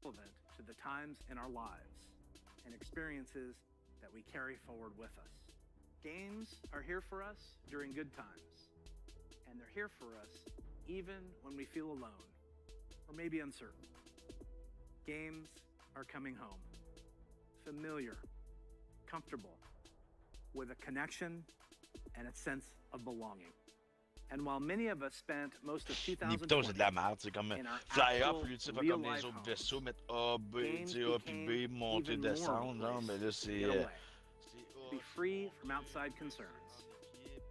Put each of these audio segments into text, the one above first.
relevant to the times in our lives and experiences that we carry forward with us. Games are here for us during good times, and they're here for us even when we feel alone or maybe uncertain. Games are coming home, familiar, comfortable, with a connection and a sense of belonging. And while many of us spent most of Nipto, c'est de la 2020 merde. C'est comme in our fly up, actual lui, tu sais, pas comme les real-life autres homes, vaisseaux, mettre A, B, tu games sais, A puis became B, monter, even more of a descendre. Non, mais place là, to get away, c'est to be A, c'est free from monter, outside B, concerns, c'est grande équipe,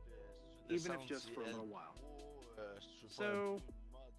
si tu veux even if descendre, just c'est for a L3, little while. si tu veux faire un So, peu de mode,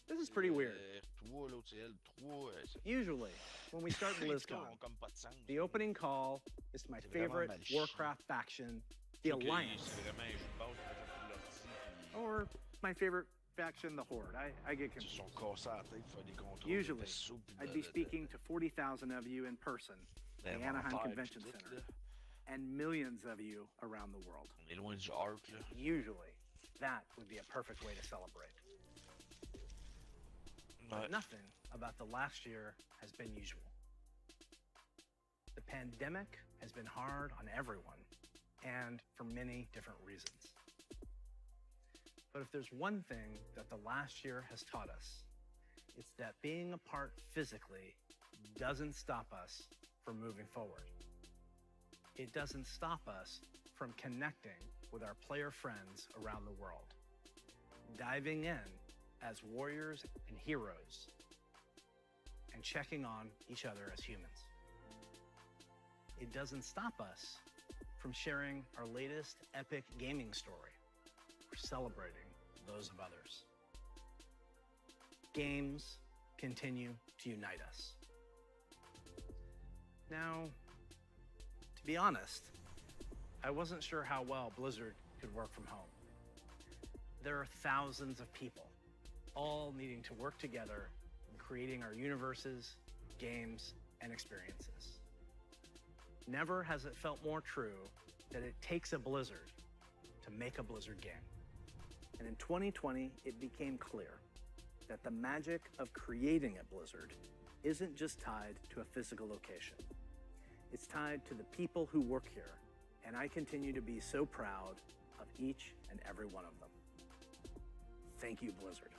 this is c'est pretty weird. R3, l'autre c'est L3. Usually, when we start Les BlizzCon, ont comme pas de sens. the opening call is to my C'est vraiment favorite mal chié. Warcraft faction, the Ok, Alliance, c'est vraiment un jeu de base avec un peu l'ordi, puis or my favorite faction, the Horde. I get ils se sont confused. cassés la tête pour faire des contrôles de Usually, vaisseaux, puis I'd be speaking to 40,000 of you in person at the Anaheim d'inventaire, Convention puis tout, Center, là. and millions of you around the world. On est loin du arc, là. Usually, that would be a perfect way to celebrate. But nothing about the last year has been usual. The pandemic has been hard on everyone, and for many different reasons. But if there's one thing that the last year has taught us, it's that being apart physically doesn't stop us from moving forward. It doesn't stop us from connecting with our player friends around the world, diving in as warriors and heroes, and checking on each other as humans. It doesn't stop us from sharing our latest epic gaming story or celebrating those of others. Games continue to unite us. Now, to be honest, I wasn't sure how well Blizzard could work from home. There are thousands of people all needing to work together in creating our universes, games, and experiences. Never has it felt more true that it takes a Blizzard to make a Blizzard game. And in 2020, it became clear that the magic of creating a Blizzard isn't just tied to a physical location. It's tied to the people who work here, and I continue to be so proud of each and every one of them. Thank you, Blizzard.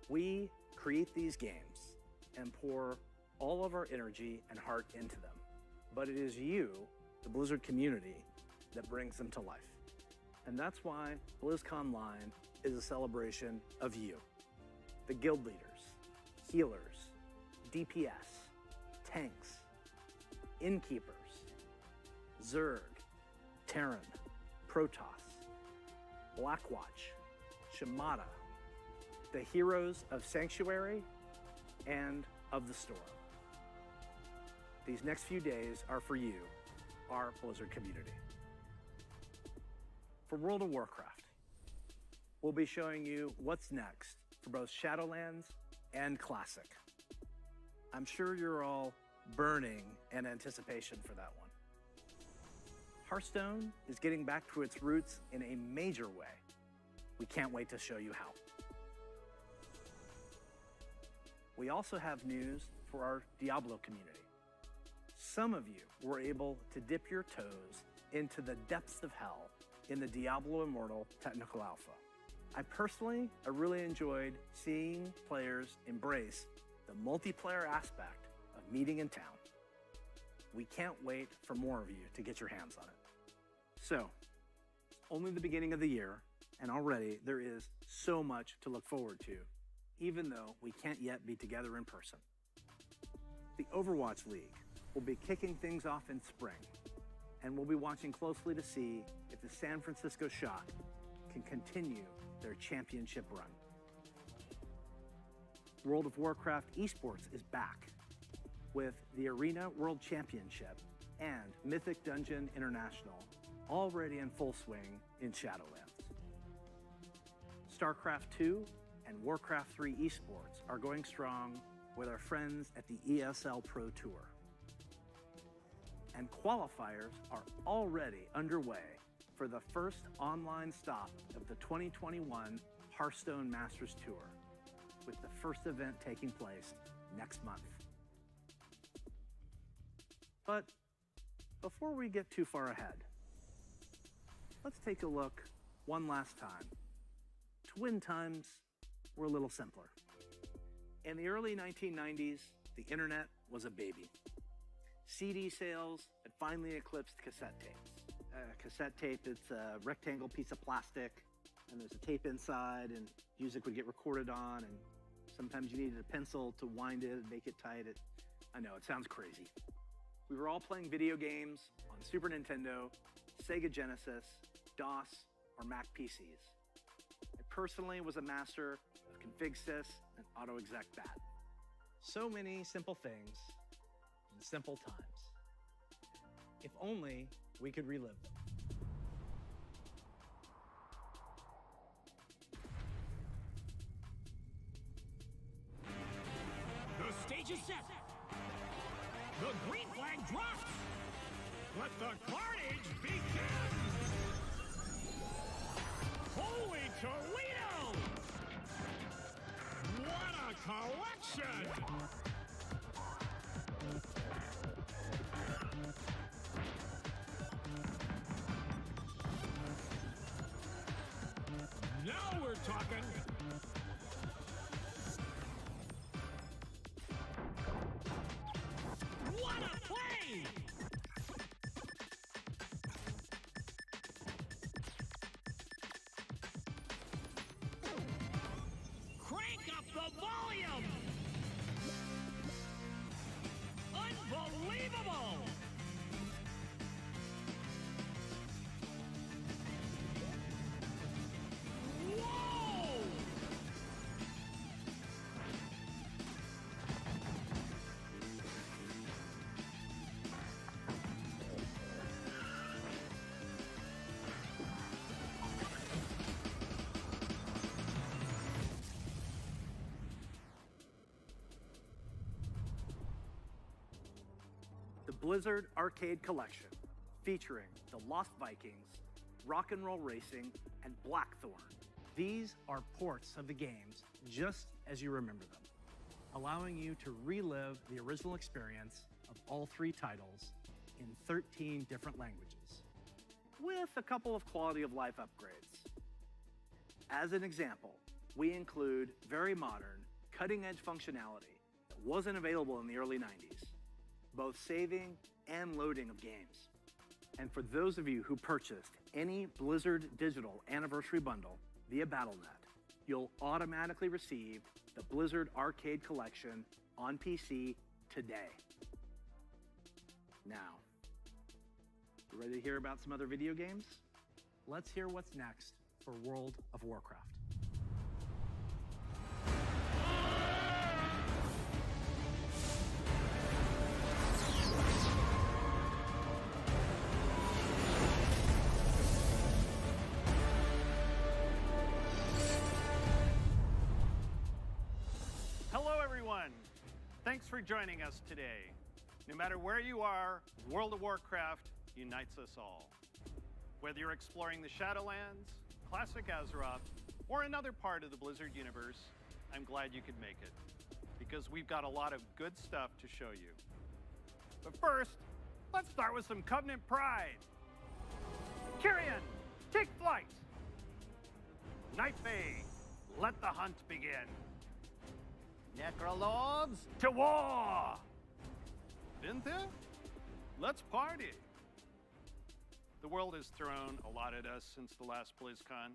We create these games and pour all of our energy and heart into them, but it is you, the Blizzard community, that brings them to life. And that's why BlizzCon Line is a celebration of you, the guild leaders, healers, DPS, tanks, innkeepers, Zerg, Terran, Protoss, Blackwatch, Shimada, the heroes of Sanctuary and of the Storm. These next few days are for you, our Blizzard community. For World of Warcraft, we'll be showing you what's next for both Shadowlands and Classic. I'm sure you're all burning in anticipation for that one. Hearthstone is getting back to its roots in a major way. We can't wait to show you how. We also have news for our Diablo community. Some of you were able to dip your toes into the depths of hell in the Diablo Immortal Technical Alpha. I really enjoyed seeing players embrace the multiplayer aspect of meeting in town. We can't wait for more of you to get your hands on it. So, it's only the beginning of the year, and already there is so much to look forward to, even though we can't yet be together in person. The Overwatch League will be kicking things off in spring, and we'll be watching closely to see if the San Francisco Shock can continue their championship run. World of Warcraft esports is back with the Arena World Championship and Mythic Dungeon International already in full swing in Shadowlands. StarCraft 2 and Warcraft 3 esports are going strong with our friends at the ESL Pro Tour. And qualifiers are already underway for the first online stop of the 2021 Hearthstone Masters Tour. with the first event taking place next month. But before we get too far ahead, let's take a look one last time to when times were a little simpler. In the early 1990s, the internet was a baby. CD sales had finally eclipsed cassette tapes. Cassette tape, it's a rectangle piece of plastic, and there's a tape inside, and music would get recorded on, and sometimes you needed a pencil to wind it and make it tight. I know, it sounds crazy. We were all playing video games on Super Nintendo, Sega Genesis, DOS, or Mac PCs. I personally was a master of config sys and auto-exec bat. So many simple things in simple times. If only we could relive them. The stage is set. The green flag drops. Let the carnage begin. Holy Toledo! What a collection! Now we're talking. What a play! Crank up the volume! Unbelievable! Whoa! The Blizzard Arcade Collection, featuring the Lost Vikings, Rock and Roll Racing, and Blackthorn. These are ports of the games just as you remember them, allowing you to relive the original experience of all three titles in 13 different languages, with a couple of quality of life upgrades. As an example, we include very modern, cutting-edge functionality that wasn't available in the early 90s, both saving and loading of games. And for those of you who purchased any Blizzard Digital Anniversary Bundle via Battle.net, you'll automatically receive the Blizzard Arcade Collection on PC today. Now, you ready to hear about some other video games? Let's hear what's next for World of Warcraft. Hello, everyone. Thanks for joining us today. No matter where you are, World of Warcraft unites us all. Whether you're exploring the Shadowlands, classic Azeroth, or another part of the Blizzard universe, I'm glad you could make it, because we've got a lot of good stuff to show you. But first, let's start with some Covenant pride. Kyrian, take flight! Night Fae, let the hunt begin. Necrolords, to war! Vintha, let's party! The world has thrown a lot at us since the last BlizzCon,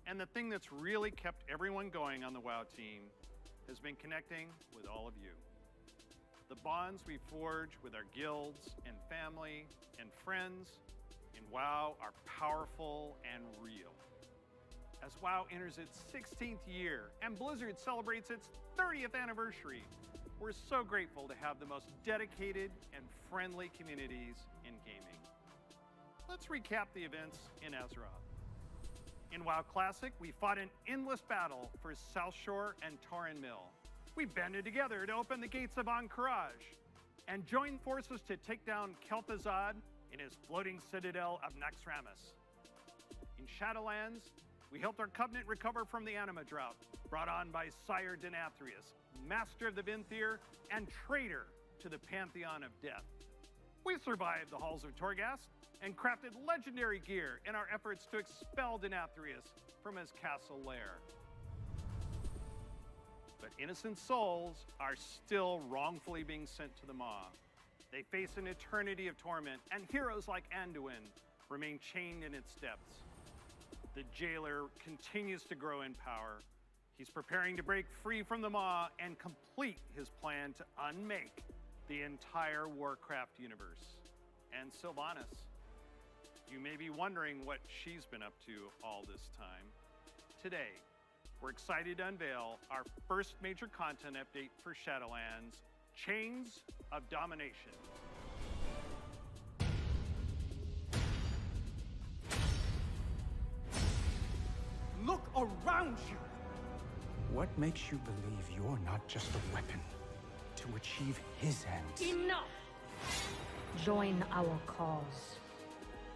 and the thing that's really kept everyone going on the WoW team has been connecting with all of you. The bonds we forge with our guilds and family and friends in WoW are powerful and real. As WoW enters its 16th year and Blizzard celebrates its 30th anniversary, we're so grateful to have the most dedicated and friendly communities in gaming. Let's recap the events in Azeroth. In WoW Classic, we fought an endless battle for South Shore and Tauren Mill. We banded together to open the gates of Ahn'Qiraj and joined forces to take down Kel'Thuzad in his floating citadel of Naxxramas. In Shadowlands, We helped our covenant recover from the anima drought, brought on by Sire Denathrius, master of the Vinthier and traitor to the pantheon of death. We survived the halls of Torghast and crafted legendary gear in our efforts to expel Denathrius from his castle lair. But innocent souls are still wrongfully being sent to the Maw. They face an eternity of torment, and heroes like Anduin remain chained in its depths. The jailer continues to grow in power. He's preparing to break free from the Maw and complete his plan to unmake the entire Warcraft universe. And Sylvanas, you may be wondering what she's been up to all this time. Today, we're excited to unveil our first major content update for Shadowlands, Chains of Domination. Look around you! What makes you believe you're not just a weapon to achieve his ends? Enough! Join our cause,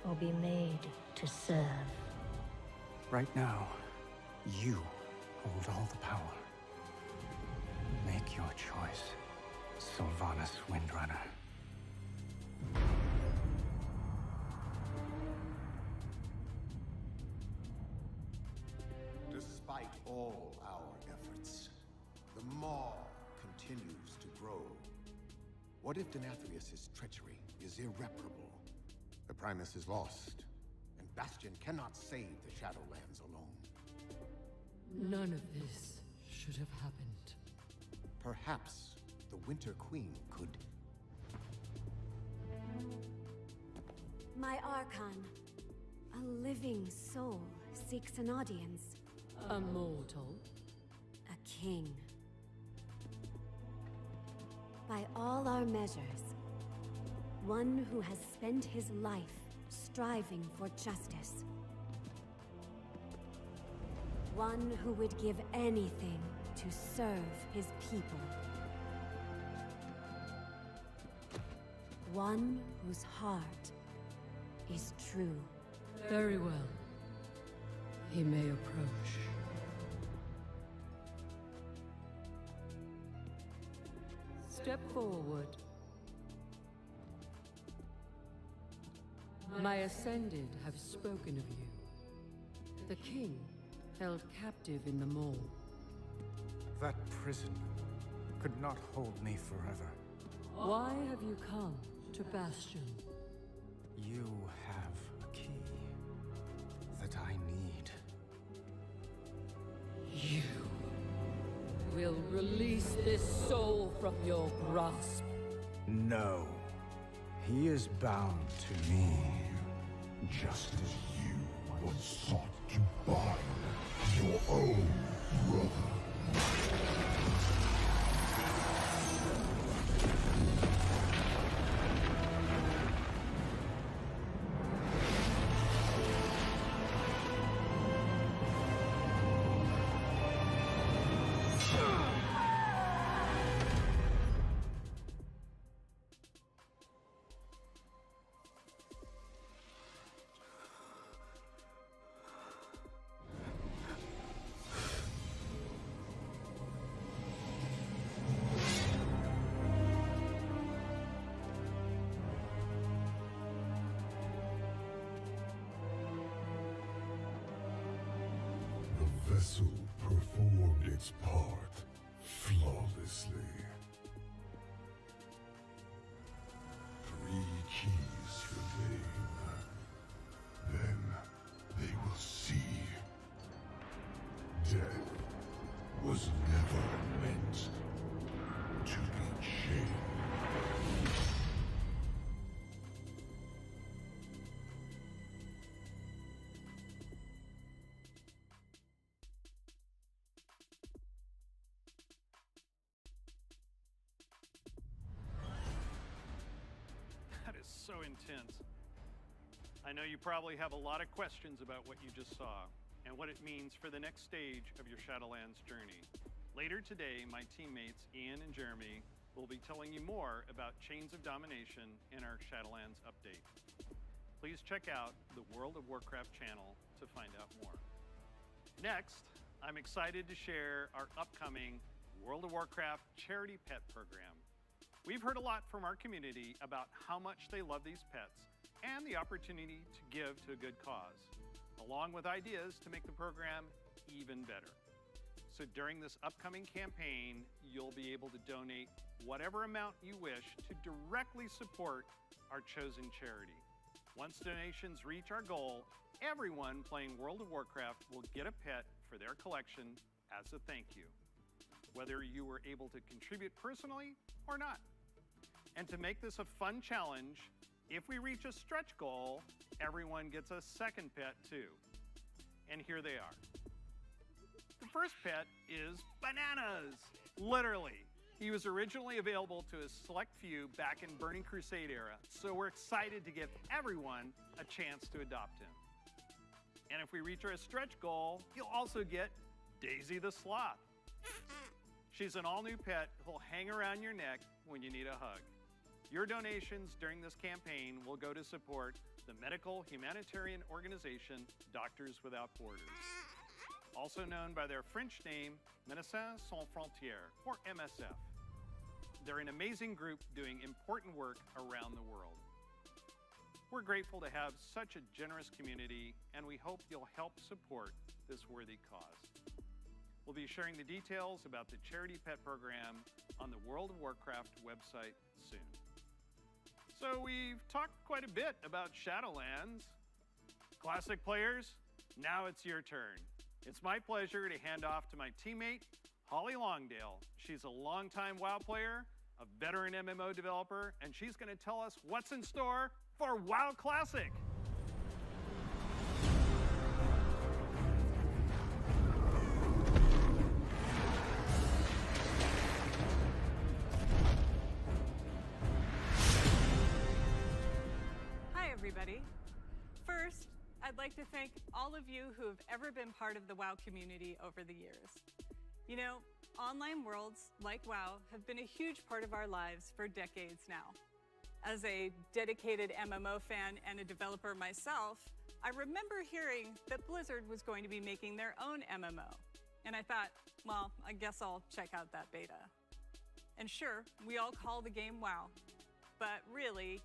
or be made to serve. Right now, you hold all the power. Make your choice, Sylvanas Windrunner. Despite all our efforts, the Maw continues to grow. What if Denathrius' treachery is irreparable? The Primus is lost, and Bastion cannot save the Shadowlands alone. None of this should have happened. Perhaps the Winter Queen could... My Archon, a living soul, seeks an audience. A mortal? A king. By all our measures, one who has spent his life striving for justice. One who would give anything to serve his people. One whose heart is true. Very well. He may approach. Step forward. My Ascended have spoken of you. The king, held captive in the Maw. That prison could not hold me forever. Why have you come to Bastion? You have a key that I need. You will release this soul from your grasp. No. He is bound to me. Just as you once sought to bind your own brother. The vessel performed its part flawlessly. 3 keys remain. Then they will see. Death was never meant to be chained. That is so intense. I know you probably have a lot of questions about what you just saw and what it means for the next stage of your Shadowlands journey. Later today, my teammates Ian and Jeremy will be telling you more about Chains of Domination in our Shadowlands update. Please check out the World of Warcraft channel to find out more. Next, I'm excited to share our upcoming World of Warcraft charity pet program. We've heard a lot from our community about how much they love these pets and the opportunity to give to a good cause, along with ideas to make the program even better. So during this upcoming campaign, you'll be able to donate whatever amount you wish to directly support our chosen charity. Once donations reach our goal, everyone playing World of Warcraft will get a pet for their collection as a thank you, whether you were able to contribute personally or not. And to make this a fun challenge, if we reach a stretch goal, everyone gets a second pet too. And here they are. The first pet is Bananas, literally. He was originally available to a select few back in Burning Crusade era, so we're excited to give everyone a chance to adopt him. And if we reach our stretch goal, you'll also get Daisy the Sloth. She's an all-new pet who'll hang around your neck when you need a hug. Your donations during this campaign will go to support the medical humanitarian organization Doctors Without Borders, also known by their French name, Médecins Sans Frontières, or MSF. They're an amazing group doing important work around the world. We're grateful to have such a generous community, and we hope you'll help support this worthy cause. We'll be sharing the details about the charity pet program on the World of Warcraft website soon. So we've talked quite a bit about Shadowlands. Classic players, now it's your turn. It's my pleasure to hand off to my teammate, Holly Longdale. She's a longtime WoW player, a veteran MMO developer, and she's going to tell us what's in store for WoW Classic. Hi, everybody. First, I'd like to thank all of you who have ever been part of the WoW community over the years. You know, online worlds like WoW have been a huge part of our lives for decades now. As a dedicated MMO fan and a developer myself, I remember hearing that Blizzard was going to be making their own MMO. And I thought, well, I guess I'll check out that beta. And sure, we all call the game WoW, but really,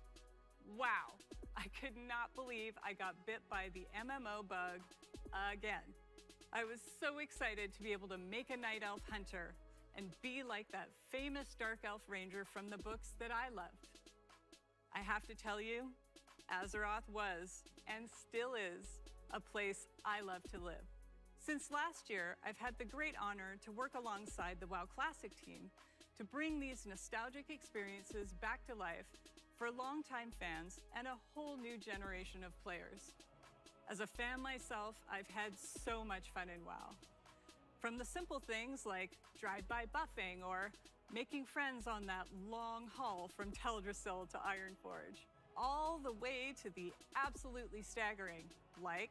wow. I could not believe I got bit by the MMO bug again. I was so excited to be able to make a Night Elf hunter and be like that famous Dark Elf ranger from the books that I loved. I have to tell you, Azeroth was, and still is, a place I love to live. Since last year, I've had the great honor to work alongside the WoW Classic team to bring these nostalgic experiences back to life for longtime fans and a whole new generation of players. As a fan myself, I've had so much fun in WoW. From the simple things like drive-by buffing or making friends on that long haul from Teldrassil to Ironforge, all the way to the absolutely staggering, like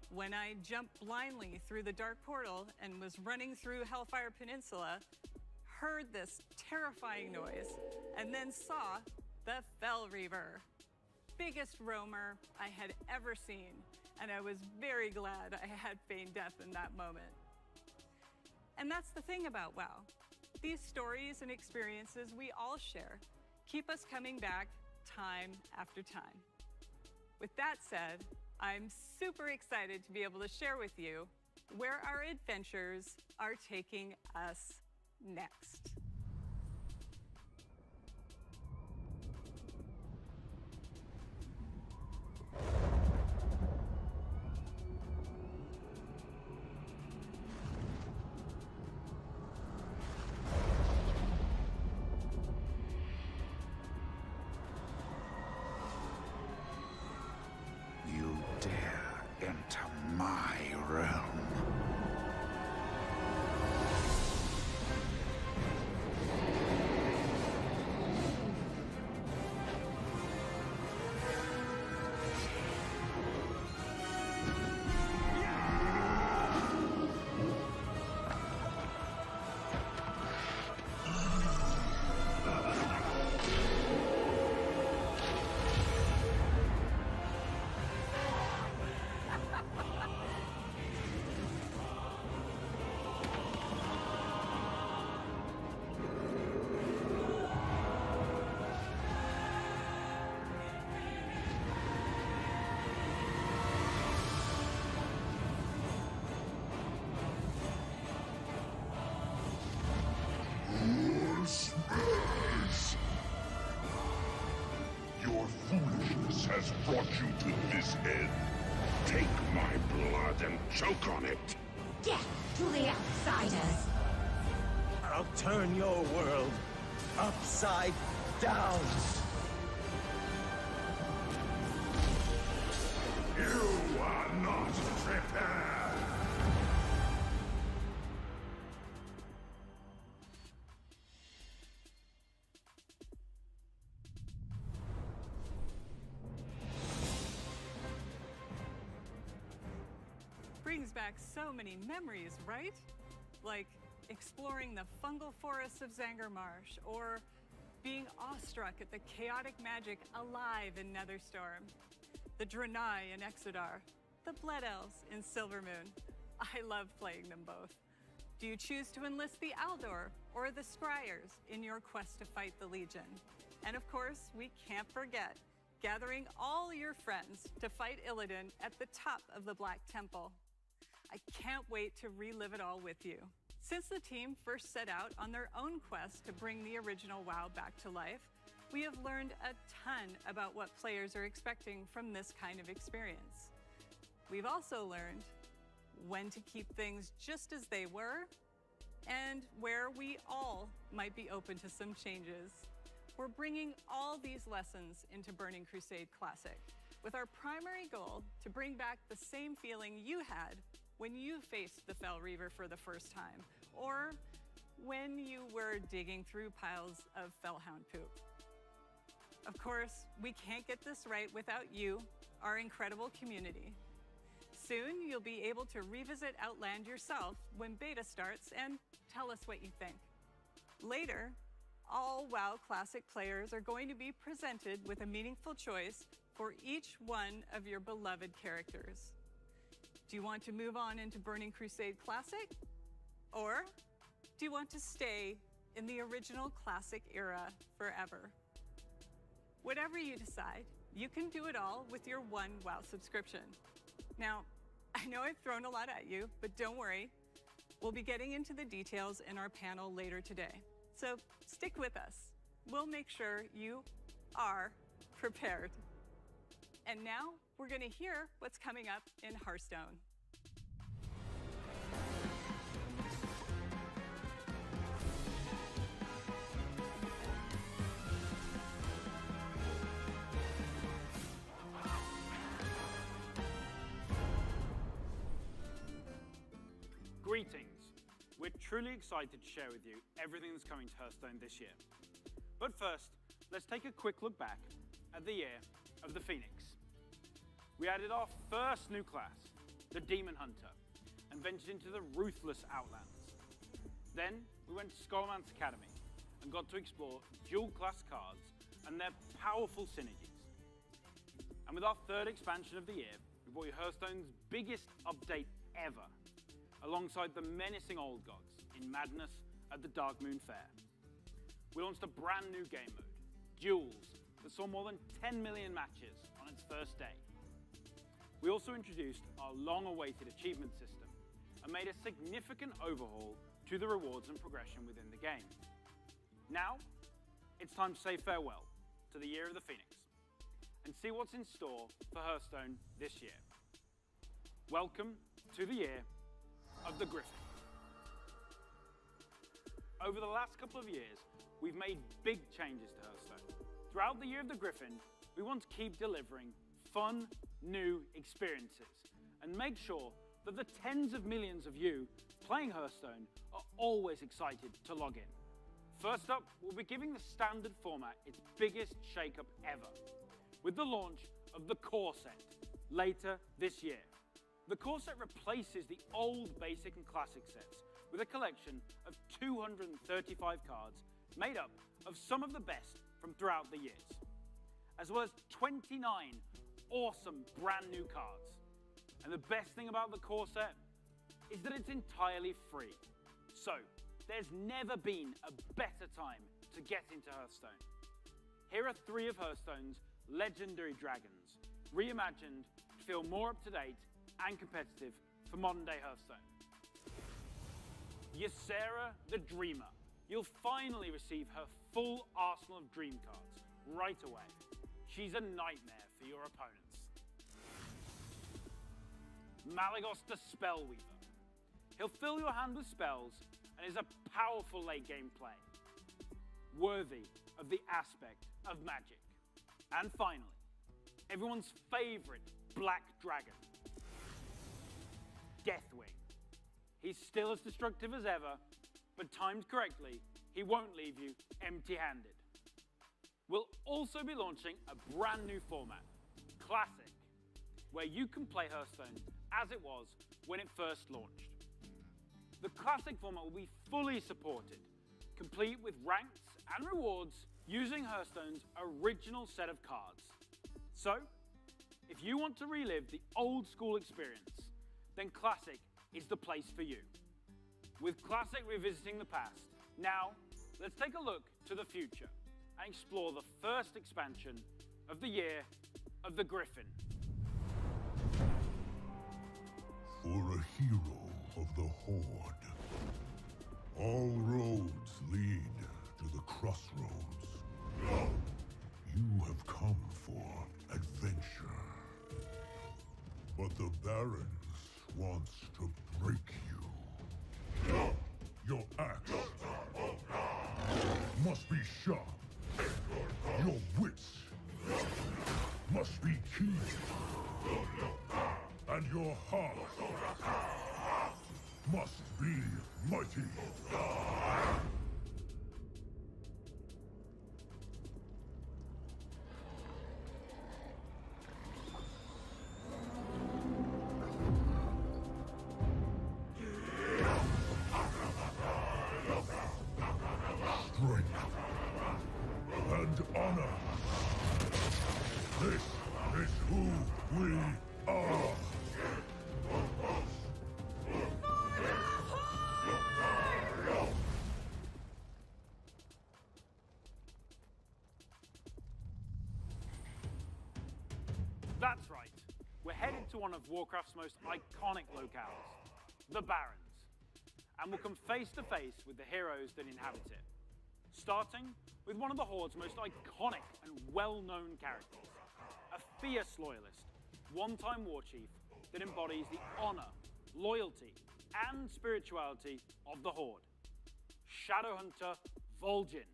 when I jumped blindly through the dark portal and was running through Hellfire Peninsula, heard this terrifying noise, and then saw the Fell Reaver. Biggest roamer I had ever seen, and I was very glad I had feigned death in that moment. And that's the thing about WoW. These stories and experiences we all share keep us coming back time after time. With that said, I'm super excited to be able to share with you where our adventures are taking us next. You dare enter my realm. Rediffuse has brought you to this end. Take my blood and choke on it. Death to the outsiders! I'll turn your world upside down! You are not prepared! Brings back so many memories, right? Like exploring the fungal forests of Zangarmarsh, or being awestruck at the chaotic magic alive in Netherstorm, the Draenei in Exodar, the Blood Elves in Silvermoon. I love playing them both. Do you choose to enlist the Aldor or the Scryers in your quest to fight the Legion? And of course, we can't forget gathering all your friends to fight Illidan at the top of the Black Temple. I can't wait to relive it all with you. Since the team first set out on their own quest to bring the original WoW back to life, we have learned a ton about what players are expecting from this kind of experience. We've also learned when to keep things just as they were and where we all might be open to some changes. We're bringing all these lessons into Burning Crusade Classic, with our primary goal to bring back the same feeling you had when you faced the Fel Reaver for the first time, or when you were digging through piles of Felhound poop. Of course, we can't get this right without you, our incredible community. Soon, you'll be able to revisit Outland yourself when beta starts and tell us what you think. Later, all WoW Classic players are going to be presented with a meaningful choice for each one of your beloved characters. Do you want to move on into Burning Crusade Classic? Or do you want to stay in the original Classic era forever? Whatever you decide, you can do it all with your one WoW subscription. Now, I know I've thrown a lot at you, but don't worry. We'll be getting into the details in our panel later today. So stick with us. We'll make sure you are prepared. And now we're going to hear what's coming up in Hearthstone. Greetings. We're truly excited to share with you everything that's coming to Hearthstone this year. But first, let's take a quick look back at the year of the Phoenix. We added our first new class, the Demon Hunter, and ventured into the ruthless Outlands. Then we went to Skullman's Academy and got to explore dual class cards and their powerful synergies. And with our third expansion of the year, we brought you Hearthstone's biggest update ever, alongside the menacing Old Gods in Madness at the Darkmoon Fair. We launched a brand new game mode, Duels, that saw more than 10 million matches on its first day. We also introduced our long-awaited achievement system and made a significant overhaul to the rewards and progression within the game. Now, it's time to say farewell to the Year of the Phoenix and see what's in store for Hearthstone this year. Welcome to the Year of the Griffin. Over the last couple of years, we've made big changes to Hearthstone. Throughout the Year of the Griffin, we want to keep delivering fun, new experiences and make sure that the tens of millions of you playing Hearthstone are always excited to log in. First up, we'll be giving the standard format its biggest shakeup ever, with the launch of the Core Set later this year. The Core Set replaces the old Basic and Classic sets with a collection of 235 cards made up of some of the best from throughout the years, as well as 29 awesome brand new cards. And the best thing about the Core Set is that it's entirely free. So there's never been a better time to get into Hearthstone. Here are 3 of Hearthstone's legendary dragons, reimagined to feel more up-to-date and competitive for modern-day Hearthstone. Ysera the Dreamer. You'll finally receive her full arsenal of dream cards right away. she's a nightmare for your opponents. Malygos the Spellweaver. He'll fill your hand with spells and is a powerful late game play, worthy of the aspect of magic. And finally, everyone's favorite black dragon, Deathwing. He's still as destructive as ever, but timed correctly, he won't leave you empty-handed. We'll also be launching a brand new format, Classic, where you can play Hearthstone as it was when it first launched. The Classic format will be fully supported, complete with ranks and rewards using Hearthstone's original set of cards. So, if you want to relive the old school experience, then Classic is the place for you. With Classic revisiting the past, now let's take a look to the future and explore the first expansion of the Year of the Griffin. For a hero of the Horde, all roads lead to the crossroads. You have come for adventure. But the Barons wants to break you. Your axe must be sharp. Your wits must be keen. And your heart must be mighty. Strength and honor. This is who we are. That's right. We're headed to one of Warcraft's most iconic locales, the Barrens, and we'll come face to face with the heroes that inhabit it. Starting with one of the Horde's most iconic and well-known characters, a fierce loyalist, one-time war chief that embodies the honor, loyalty, and spirituality of the Horde, Shadowhunter Vol'jin.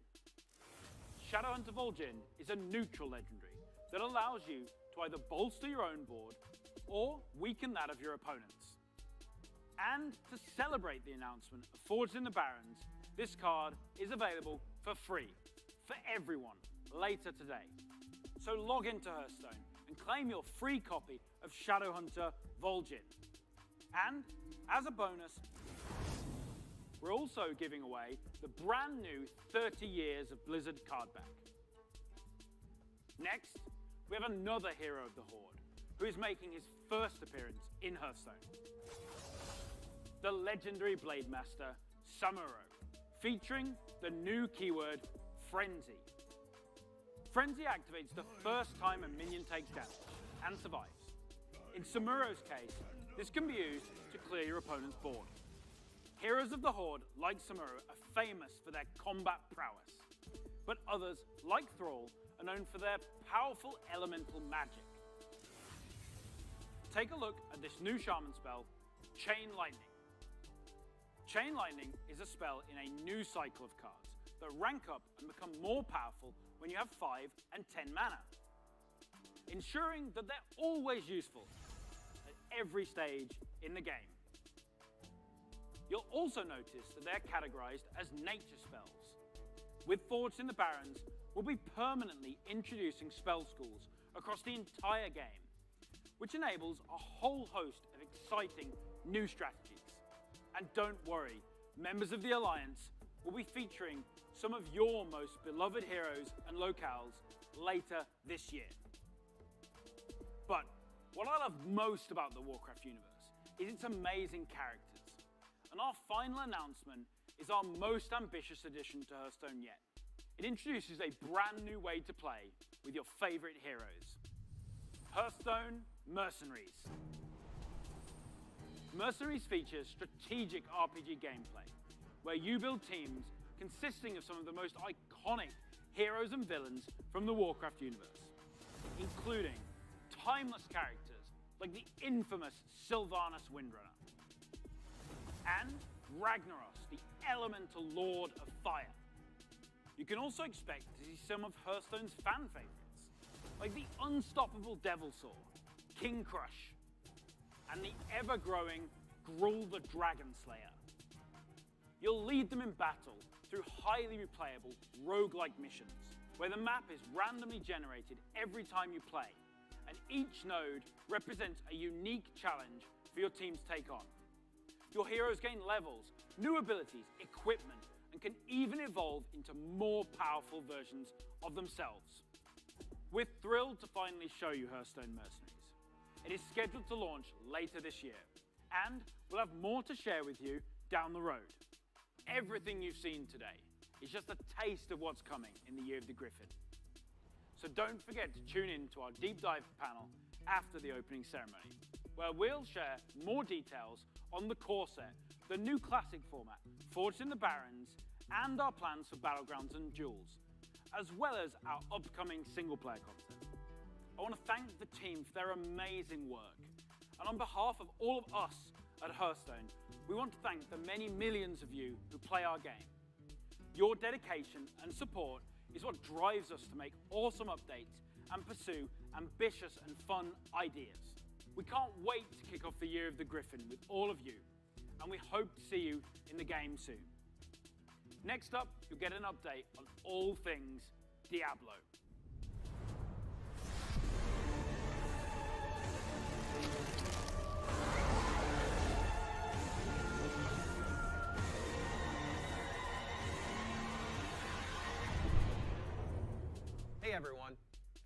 Shadowhunter Vol'jin is a neutral legendary that allows you to either bolster your own board or weaken that of your opponents. And to celebrate the announcement of Forged in the Barrens, this card is available for free for everyone later today. So log into Hearthstone and claim your free copy of Shadowhunter Vol'jin. And as a bonus, we're also giving away the brand new 30 Years of Blizzard card back. Next, we have another hero of the Horde who is making his first appearance in Hearthstone. The legendary Blade Master, Samuro, featuring the new keyword, Frenzy. Frenzy activates the first time a minion takes damage and survives. In Samuro's case, this can be used to clear your opponent's board. Heroes of the Horde, like Samuro, are famous for their combat prowess, but others, like Thrall, are known for their powerful elemental magic. Take a look at this new shaman spell, Chain Lightning. Chain Lightning is a spell in a new cycle of cards that rank up and become more powerful when you have 5 and 10 mana, ensuring that they're always useful at every stage in the game. You'll also notice that they're categorized as nature spells. With Forged in the Barrens, we'll be permanently introducing spell schools across the entire game, which enables a whole host of exciting new strategies. And don't worry, members of the Alliance will be featuring some of your most beloved heroes and locales later this year. But what I love most about the Warcraft universe is its amazing characters. And our final announcement is our most ambitious addition to Hearthstone yet. It introduces a brand new way to play with your favorite heroes. Hearthstone Mercenaries. Mercenaries features strategic RPG gameplay, where you build teams consisting of some of the most iconic heroes and villains from the Warcraft universe. including timeless characters like the infamous Sylvanas Windrunner, and Ragnaros, the elemental lord of fire. You can also expect to see some of Hearthstone's fan favorites, like the unstoppable Devilsaur, King Crush, and the ever-growing Gruul the Dragon Slayer. You'll lead them in battle through highly replayable roguelike missions, where the map is randomly generated every time you play, and each node represents a unique challenge for your team to take on. Your heroes gain levels, new abilities, equipment, and can even evolve into more powerful versions of themselves. We're thrilled to finally show you Hearthstone Mercenaries. It is scheduled to launch later this year, and we'll have more to share with you down the road. Everything you've seen today is just a taste of what's coming in the Year of the Griffin. So don't forget to tune in to our deep dive panel after the opening ceremony, where we'll share more details on the core set, the new classic format, Forged in the Barrens, and our plans for Battlegrounds and Duels, as well as our upcoming single-player content. I want to thank the team for their amazing work. And on behalf of all of us at Hearthstone, we want to thank the many millions of you who play our game. Your dedication and support is what drives us to make awesome updates and pursue ambitious and fun ideas. We can't wait to kick off the Year of the Griffin with all of you, and we hope to see you in the game soon. Next up, you'll get an update on all things Diablo. Hey everyone,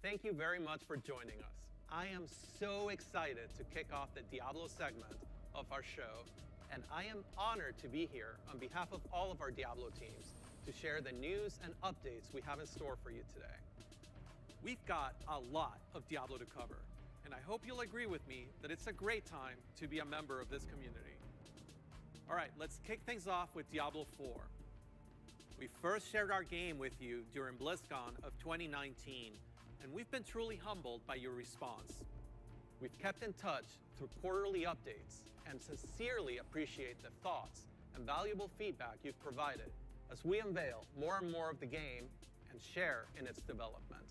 thank you very much for joining us. I am so excited to kick off the Diablo segment of our show, and I am honored to be here on behalf of all of our Diablo teams to share the news and updates we have in store for you today. We've got a lot of Diablo to cover, and I hope you'll agree with me that it's a great time to be a member of this community. All right, let's kick things off with Diablo 4. We first shared our game with you during BlizzCon of 2019, and we've been truly humbled by your response. We've kept in touch through quarterly updates and sincerely appreciate the thoughts and valuable feedback you've provided as we unveil more and more of the game and share in its development.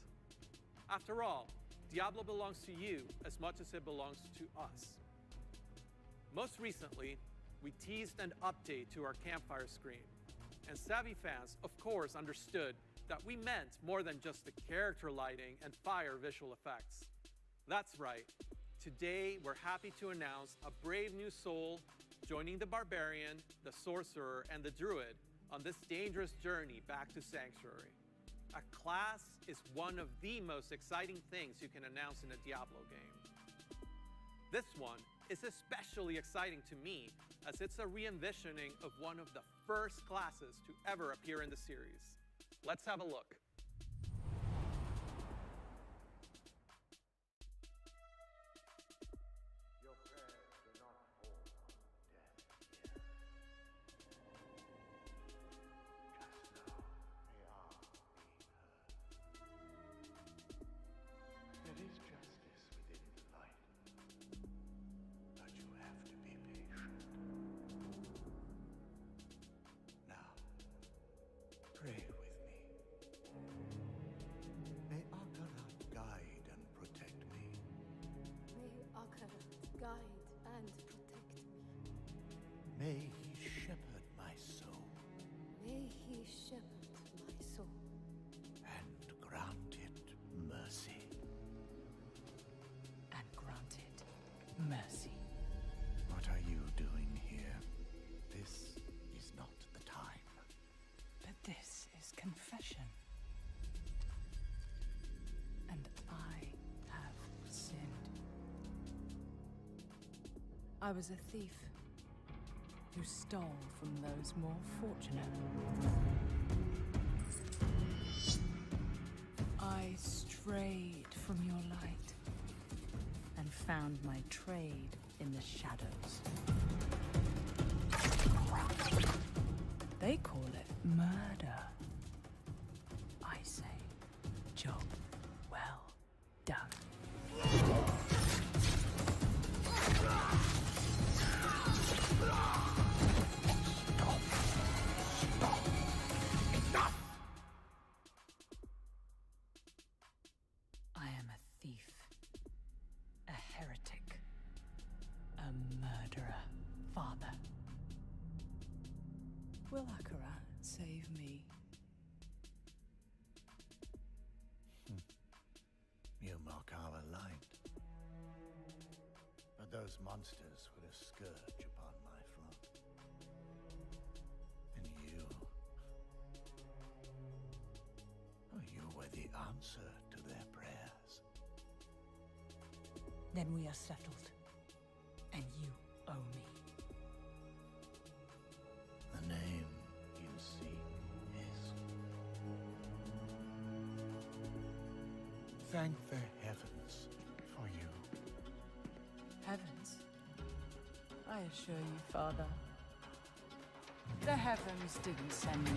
After all, Diablo belongs to you as much as it belongs to us. Most recently, we teased an update to our campfire screen, and savvy fans, of course, understood that we meant more than just the character lighting and fire visual effects. That's right. Today, we're happy to announce a brave new soul joining the Barbarian, the Sorcerer, and the Druid on this dangerous journey back to Sanctuary. A class is one of the most exciting things you can announce in a Diablo game. This one is especially exciting to me, as it's a re-envisioning of one of the first classes to ever appear in the series. Let's have a look. Your prayers do not fall on deaf ears. Just now, they are being heard. There is justice within the light, but you have to be patient. Now, pray with me. May Akarat guide and protect me. May Akarat guide and protect me. May he shepherd my soul May he shepherd my soul and grant it mercy. And grant it mercy. What are you doing here? This is not the time. But this is confession. And I have sinned. I was a thief who stole from those more fortunate. I strayed from your light and found my trade in the shadows. They call it murder. I say, job well done. murderer, father. Will Akira save me? You mock our light. But those monsters were a scourge upon my flock. And you... oh, you were the answer to their prayers. Then we are settled. And you owe me. The name you seek is... thank the heavens for you. Heavens? I assure you, Father, the heavens didn't send me.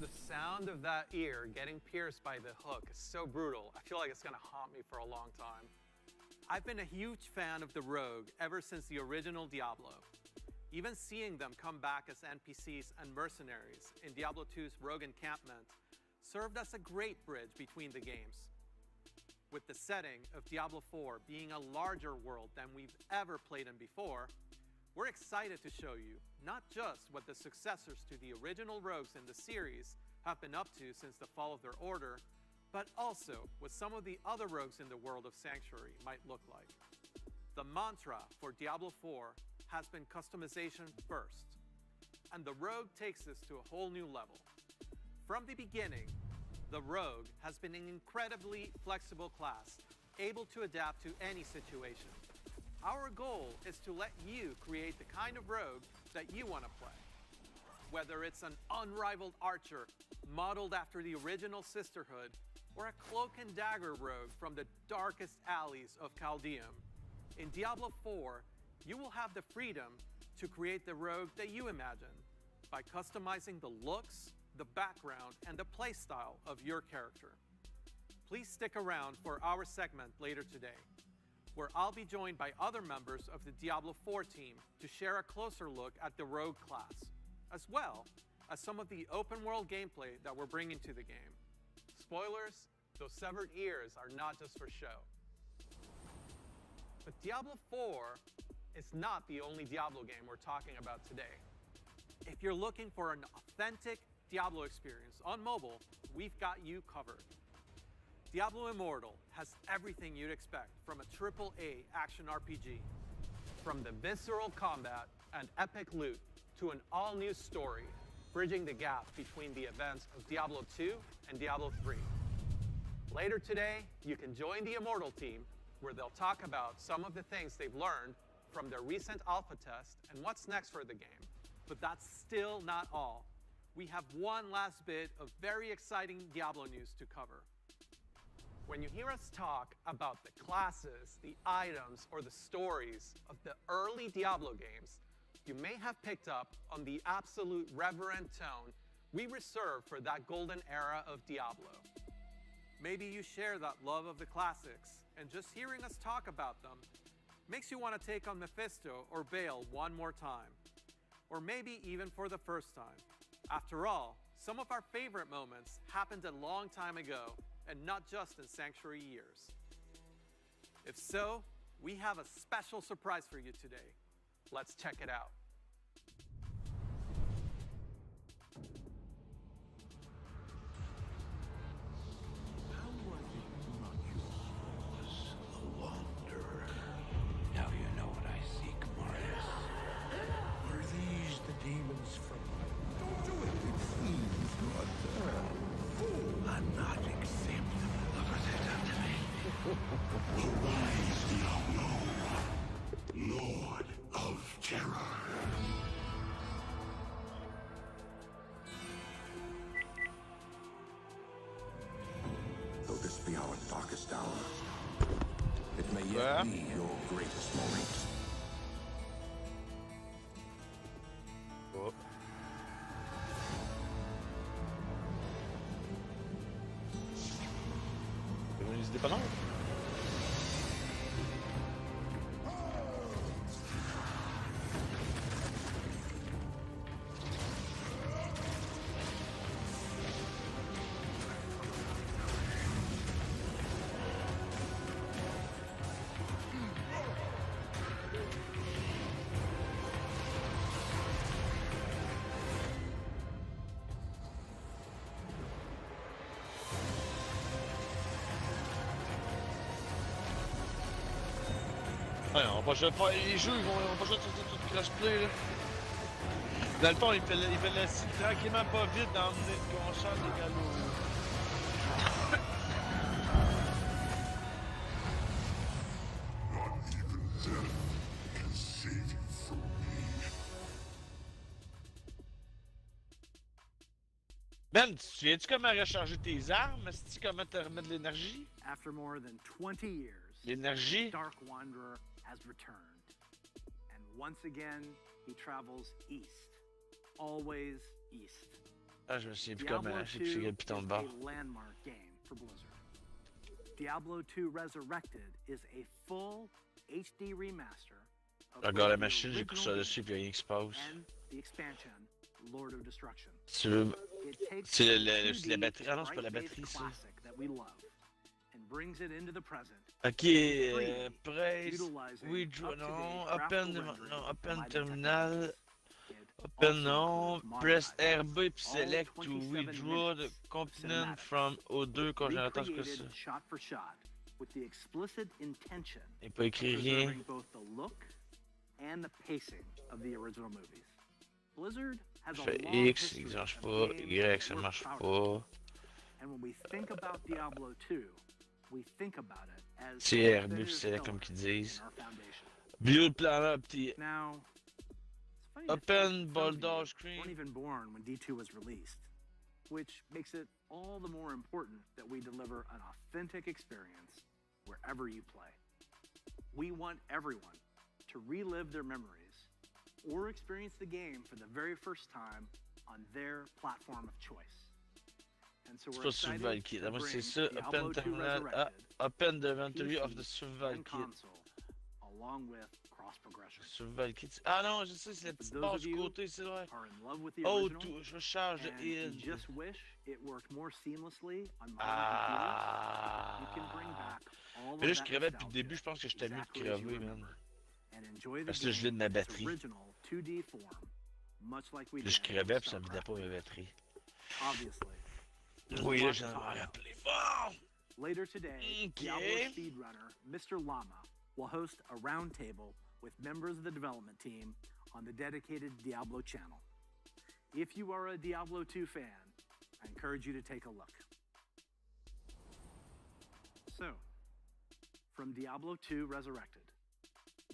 The sound of that ear getting pierced by the hook is so brutal. I feel like it's gonna haunt me for a long time. I've been a huge fan of the Rogue ever since the original Diablo. Even seeing them come back as NPCs and mercenaries in Diablo 2's Rogue Encampment served as a great bridge between the games. With the setting of Diablo 4 being a larger world than we've ever played in before, we're excited to show you not just what the successors to the original Rogues in the series have been up to since the fall of their order, but also what some of the other Rogues in the world of Sanctuary might look like. The mantra for Diablo 4 has been customization first, and the Rogue takes this to a whole new level. From the beginning, the Rogue has been an incredibly flexible class, able to adapt to any situation. Our goal is to let you create the kind of rogue that you want to play. Whether it's an unrivaled archer modeled after the original Sisterhood, or a cloak and dagger rogue from the darkest alleys of Chaldeum, in Diablo 4, you will have the freedom to create the rogue that you imagine by customizing the looks, the background, and the playstyle of your character. Please stick around for our segment later today, where I'll be joined by other members of the Diablo 4 team to share a closer look at the Rogue class, as well as some of the open world gameplay that we're bringing to the game. Spoilers, those severed ears are not just for show. But Diablo 4 is not the only Diablo game we're talking about today. If you're looking for an authentic Diablo experience on mobile, we've got you covered. Diablo Immortal has everything you'd expect from a AAA action RPG. From the visceral combat and epic loot to an all-new story, bridging the gap between the events of Diablo 2 and Diablo 3. Later today, you can join the Immortal team, where they'll talk about some of the things they've learned from their recent alpha test and what's next for the game. But that's still not all. We have one last bit of very exciting Diablo news to cover. When you hear us talk about the classes, the items, or the stories of the early Diablo games, you may have picked up on the absolute reverent tone we reserve for that golden era of Diablo. Maybe you share that love of the classics, and just hearing us talk about them makes you want to take on Mephisto or Baal one more time. Or maybe even for the first time. After all, some of our favorite moments happened a long time ago, and not just in Sanctuary years. If so, we have a special surprise for you today. Let's check it out. How was it not yours, the wanderer? Now you know what I seek, Marius. Were these the demons from Don't do it! It seems not there. I'm not acceptable. Look what they've done to me. Arise, Diablo, Lord of Terror. Though this be our darkest hour, it may yet be your greatest moment. Oh. Ils se dépannent. Ouais, on va pas, les jeux, ils vont pas jouer tout crossplay là. Dans le fond, il fait la tranquillement pas vite d'emmener le conscience des galops. Not even death can save you from me. Ben, tu souviens-tu comment recharger tes armes? Sais-tu comment te remettre de l'énergie? After more than 20 years, L'énergie? Dark Wanderer has returned. And once again, he travels east. Always east. Ah, je me souviens plus comment, je sais plus quel piton de bord. Diablo 2 is a landmark game for Blizzard. Diablo 2 Resurrected is a full HD remaster of Regarde la both the machine, j'ai couché ça original dessus, puis y'a rien qui se passe. and the expansion, Lord of Destruction. Tu veux... It takes C'est the la 2D batterie. Ah non, c'est pas la sprite-based batterie, ça. classic that we love and brings it into the present. Ok, press, withdraw, non, open, non, open terminal, open, non, press RB puis select to withdraw the component from O2 quand j'ai attends ce que c'est. Shot for shot with the explicit intention Il n'est pas écrit of rien. preserving both the look and the pacing of the original movies. Blizzard has Je a fais long X, history ça marche of pas, games Y, ça that we're marche proud pas. of. And when we think about Diablo 2, we think about it as C'est a RB puis definitive select pillar comme qu'ils disent. in our foundation. View le plan petit. Now, it's funny to Open think bold some door of you screen. weren't even born when D2 was released, which makes it all the more important that we deliver an authentic experience wherever you play. We want everyone to relive their memories or experience the game for the very first time on their platform of choice. And so C'est we're pas excited survival kit. to Moi, c'est bring ça. Diablo Open 2 terminal. Ah, Resurrected, open the inventory of the PC, survival and kit. console, along with cross progression. Survival kit. Ah non, je sais, c'est la petite barre du côté, c'est vrai. Are in love with the Oh, original, tout, je charge de and you id. just wish it worked more seamlessly on modern Ah. computers. You can bring back all Mais là, of je that crevais depuis le nostalgia début, je pense que j'étais mieux de exactly as you crever, man. remember, and enjoy the Parce que là, je game vide ma in its batterie. original 2D form, much like we Là, je did crevais, with puis ça me vidait StarCraft. pas ma batterie. Obviously. there's a Oui, là, lot je to viens de talk me about. rappeler. Bon! Later today, Okay. Diablo speedrunner Mr. Llama will host a roundtable with members of the development team on the dedicated Diablo channel. If you are a Diablo 2 fan, I encourage you to take a look. So, from Diablo 2 Resurrected,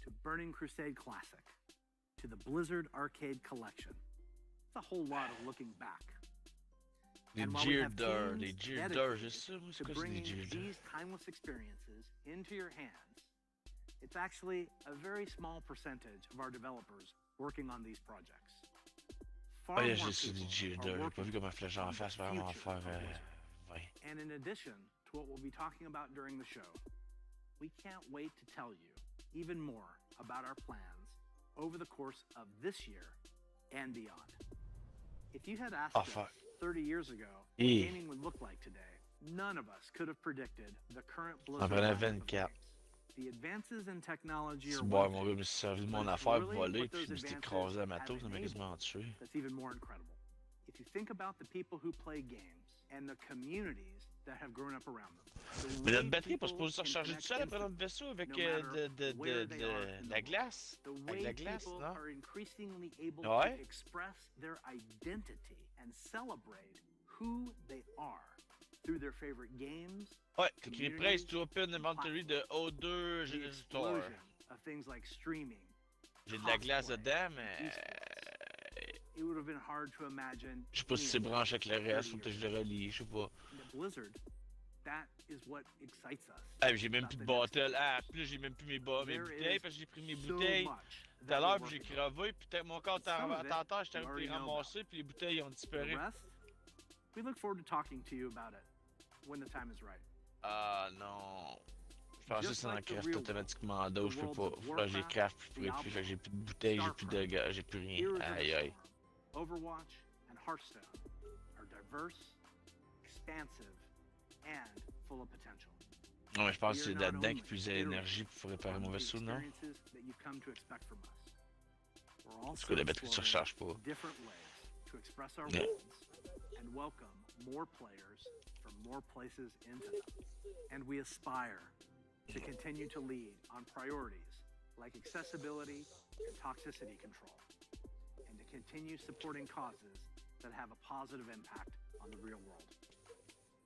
to Burning Crusade Classic, to the Blizzard Arcade Collection, it's a whole lot of looking back. Les And while we have Gear teams les Gear je dedicated sais, moi, c'est to quoi c'est des bringing Gear these timeless experiences into your hands, it's actually a very small percentage of our developers working on these projects. Far Ah, yeah, more je sais, des people Gear are j'ai pas working vu comment flèche en on the face, vraiment future faire of Blizzard. 20. And in addition to what we'll be talking about during the show, we can't wait to tell you even more about our plans over the course of this year and beyond. If you had asked us 30 years ago what gaming would look like today, None of us could have predicted the current En Blizzard prenant lineup of 24. games. The advances in technology C'est are bon, one mon thing, gars, je me suis servi de but mon it's affaire really volée, what puis those je me suis advances écrasé à ma have tour, ça m'a enabled quasiment tué. that's even more incredible. If you think about the people who play games and the communities that have grown up around them. Mais notre batterie n'est pas supposée se recharger tout seul après notre vaisseau avec la glace. Avec la glace, non? Are increasingly able Ouais. to express their identity and celebrate who they are through their favorite games. Ouais, t'as écrit Praise to Open Inventory de O2 Store. Explosion of things like streaming. J'ai de la glace dedans, mais. It would have been hard to imagine. Je sais pas si c'est branché avec le reste, faut que je le relie, je sais pas. Blizzard, that is what excites us. Ah, j'ai même plus de bottle. Ah, plus j'ai même plus mes bouteilles, parce que j'ai pris mes bouteilles tout à l'heure, puis j'ai crevé, puis peut-être mon corps t'entend, j'étais arrivé à les ramasser, puis les bouteilles ont disparu. We look forward to talking to you about it when the time is right. Ah non. Je pensais que c'est dans le craft automatiquement d'eau, je peux pas. Là, j'ai craft, je pourrais plus, fait que j'ai plus de bouteilles, j'ai plus de gars, j'ai plus rien. Aïe aïe. Overwatch and Hearthstone are diverse, expansive, and full of potential. Non, mais je pense que c'est là-dedans qu'il puisait l'énergie pour réparer mon vaisseau, non? Parce que la batterie se recharge pas. Yeah. And welcome more players from more places into them. And we aspire to continue to lead on priorities like accessibility and toxicity control, and to continue supporting causes that have a positive impact on the real world.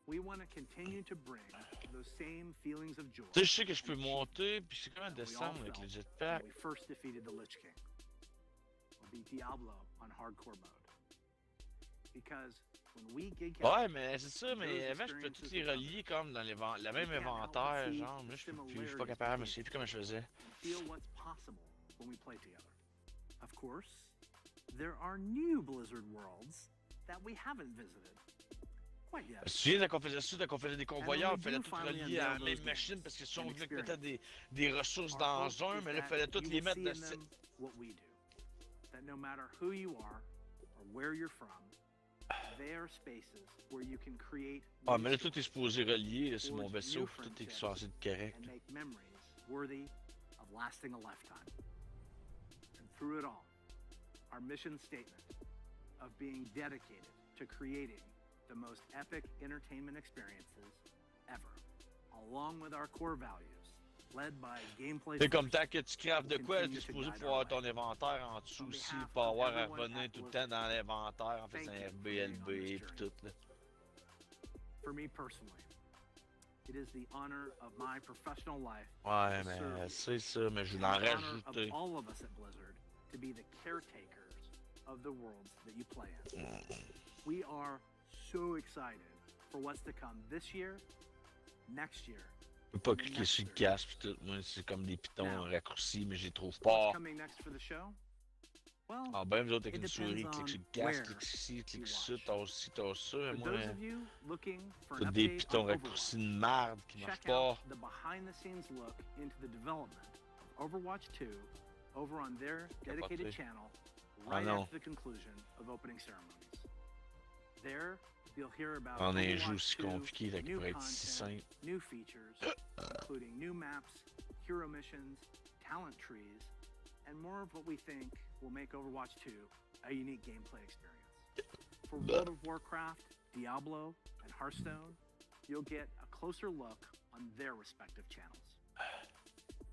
We want to continue to bring those same feelings of joy. Tu sais, je sais que je peux monter, puis c'est comment descendre avec le jetpack. We first defeated the Lich King. We'll beat Diablo on hardcore mode. Because when we gig out, ouais, mais c'est ça, mais avant je peux tous les relier comme dans le même inventaire, genre, là je peux plus, je suis pas capable, je sais plus comment je faisais. Feel what's possible when we play together. Of course, there are new Blizzard worlds that we haven't visited. Quite yet. Tu te souviens quand on faisait des convoyeurs, il fallait tout relier à la même machine parce que si on voulait mettre des ressources dans un, mais là il fallait toutes les mettre dans cette. What we do. That no matter who you are or where you're from, they are spaces where you can create. Ah, mais là tout est supposé relier, sur mon vaisseau, tout est censé être correct. And make memories worthy of lasting a lifetime. And through it all, our mission statement of being dedicated to creating the most epic entertainment experiences ever, along with our core values, led by gameplay. C'est comme tant que tu craftes de quoi, tu es supposé pouvoir avoir ton inventaire en dessous aussi, pas avoir à revenir tout le temps dans l'inventaire en faisant RB, LB et tout là. For me personally, it is the honor of my professional life. Ouais, mais c'est ça, mais je voulais en rajouter. All of us at Blizzard to be the caretakers of the worlds that you play in. We are so excited for what's to come this year, next year. Je peux pas cliquer sur le casque pis tout, moi c'est comme des pitons raccourcis, mais je les trouve pas. Ah ben, vous autres avec une souris, clique sur le casque, clique ici, clique sur ça, t'as ça, mais moi, c'est des pitons raccourcis de merde qui marchent pas. The behind the scenes look into the development of Overwatch 2 over on their dedicated channel right after the conclusion of opening ceremonies. There, you'll hear about on est un jeu Overwatch aussi 2, compliqué, là, qui new pourrait être si content, simple. new features, including new maps, hero missions, talent trees, and more of what we think will make Overwatch 2 a unique gameplay experience. For World of Warcraft, Diablo, and Hearthstone, you'll get a closer look on their respective channels.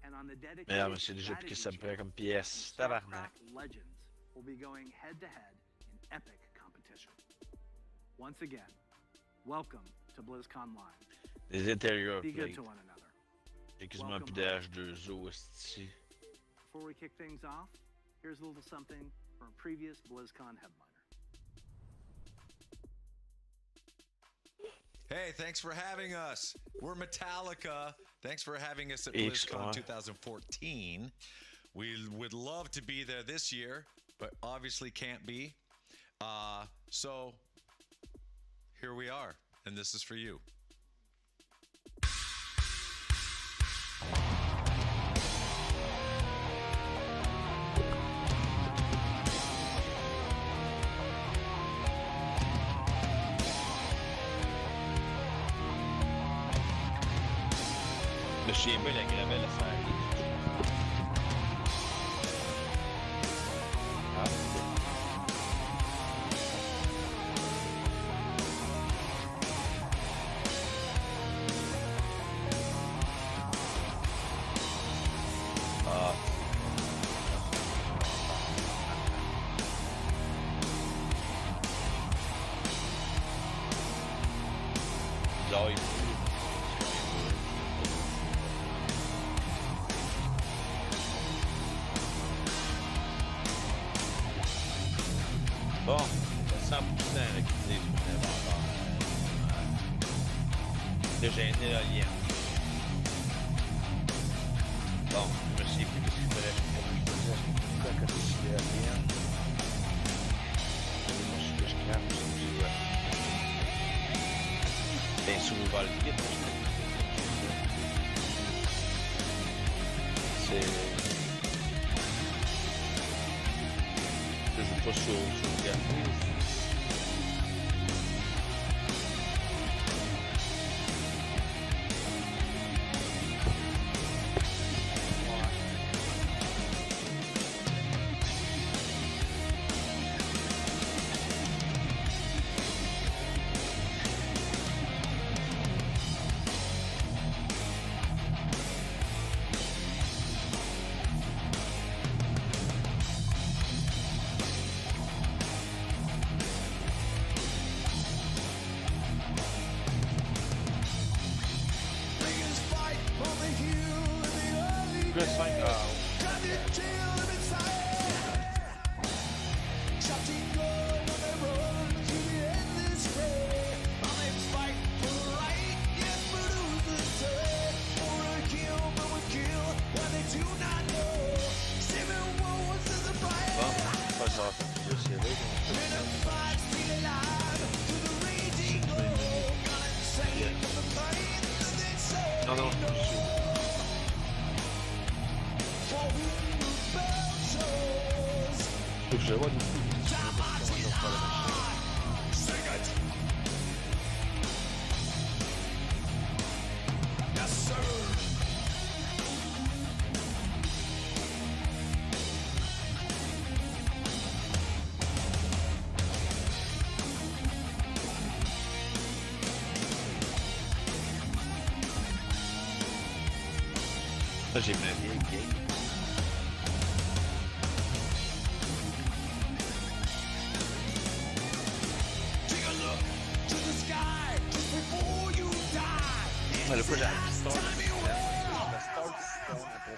And on the dedicated Mais non, mais c'est déjà que ça me prend comme pièce, tabarnak. Legends will be going head-to-head in epic competition. Once again, welcome to BlizzCon Live. Les intérieurs Be good plates. to one another. J'ai quasiment plus de H2O ici. Before we kick things off, here's a little something from a previous BlizzCon headliner. Hey, thanks for having us. We're Metallica. Thanks for having us at BlizzCon 2014. We would love to be there this year, but obviously can't be. So here we are, and this is for you. Le chien bel, la gravelle à faire. Ah, ok. Ah. Là, il bon, 100% récupéré sur l'inventaire. Là, j'ai un éolien. Bon, je me sais plus ce qu'il fallait. Je faisais à côté de l'éolien. Moi, ce que je crame, c'est du... bien souvent le kit. C'est... Je joue pas sur le gâteau. Non, non, je vois du coup. Ça, j'ai ma vieille game. Le coup, j'ai la star system après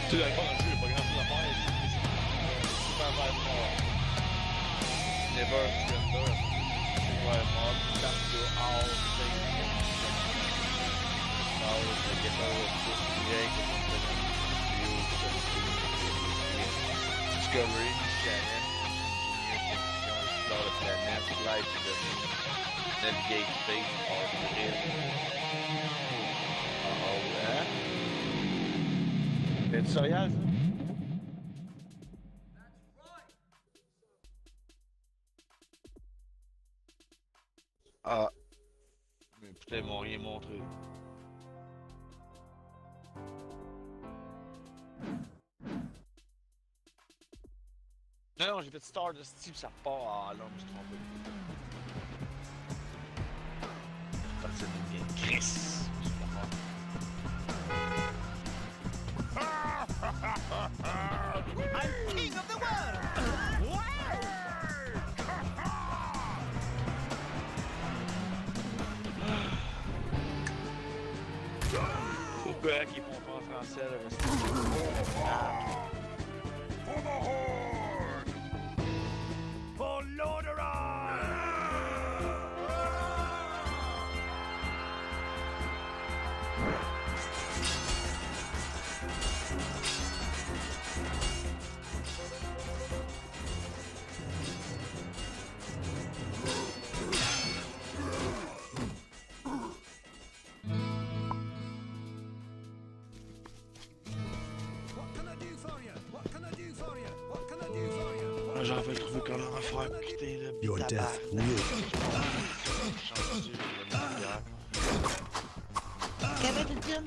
Tu sais, dans le jeu, il n'y a pas grand chose à faire. C'est super vibe mode. Never surrender. Vibe mode. Time to all things. Now, the gamer will just create a company. Discovery, challenge, engineer, technician, explore the planet, fly to the moon, navigate space, or drill. Hein? C'est sérieux, ça? Ah. Mais putain, ils m'ont rien montré. Non, j'ai fait Star de Steve, ça repart à l'homme, je me suis trompé. C'est parti de game. Chris! I'm king of the world! Wow! Pourquoi qu'ils font pas en français, là? For the Horde! For Lordaeron! J'en vais le trouver qu'on leur a fait quitter le Your death will. Canadien.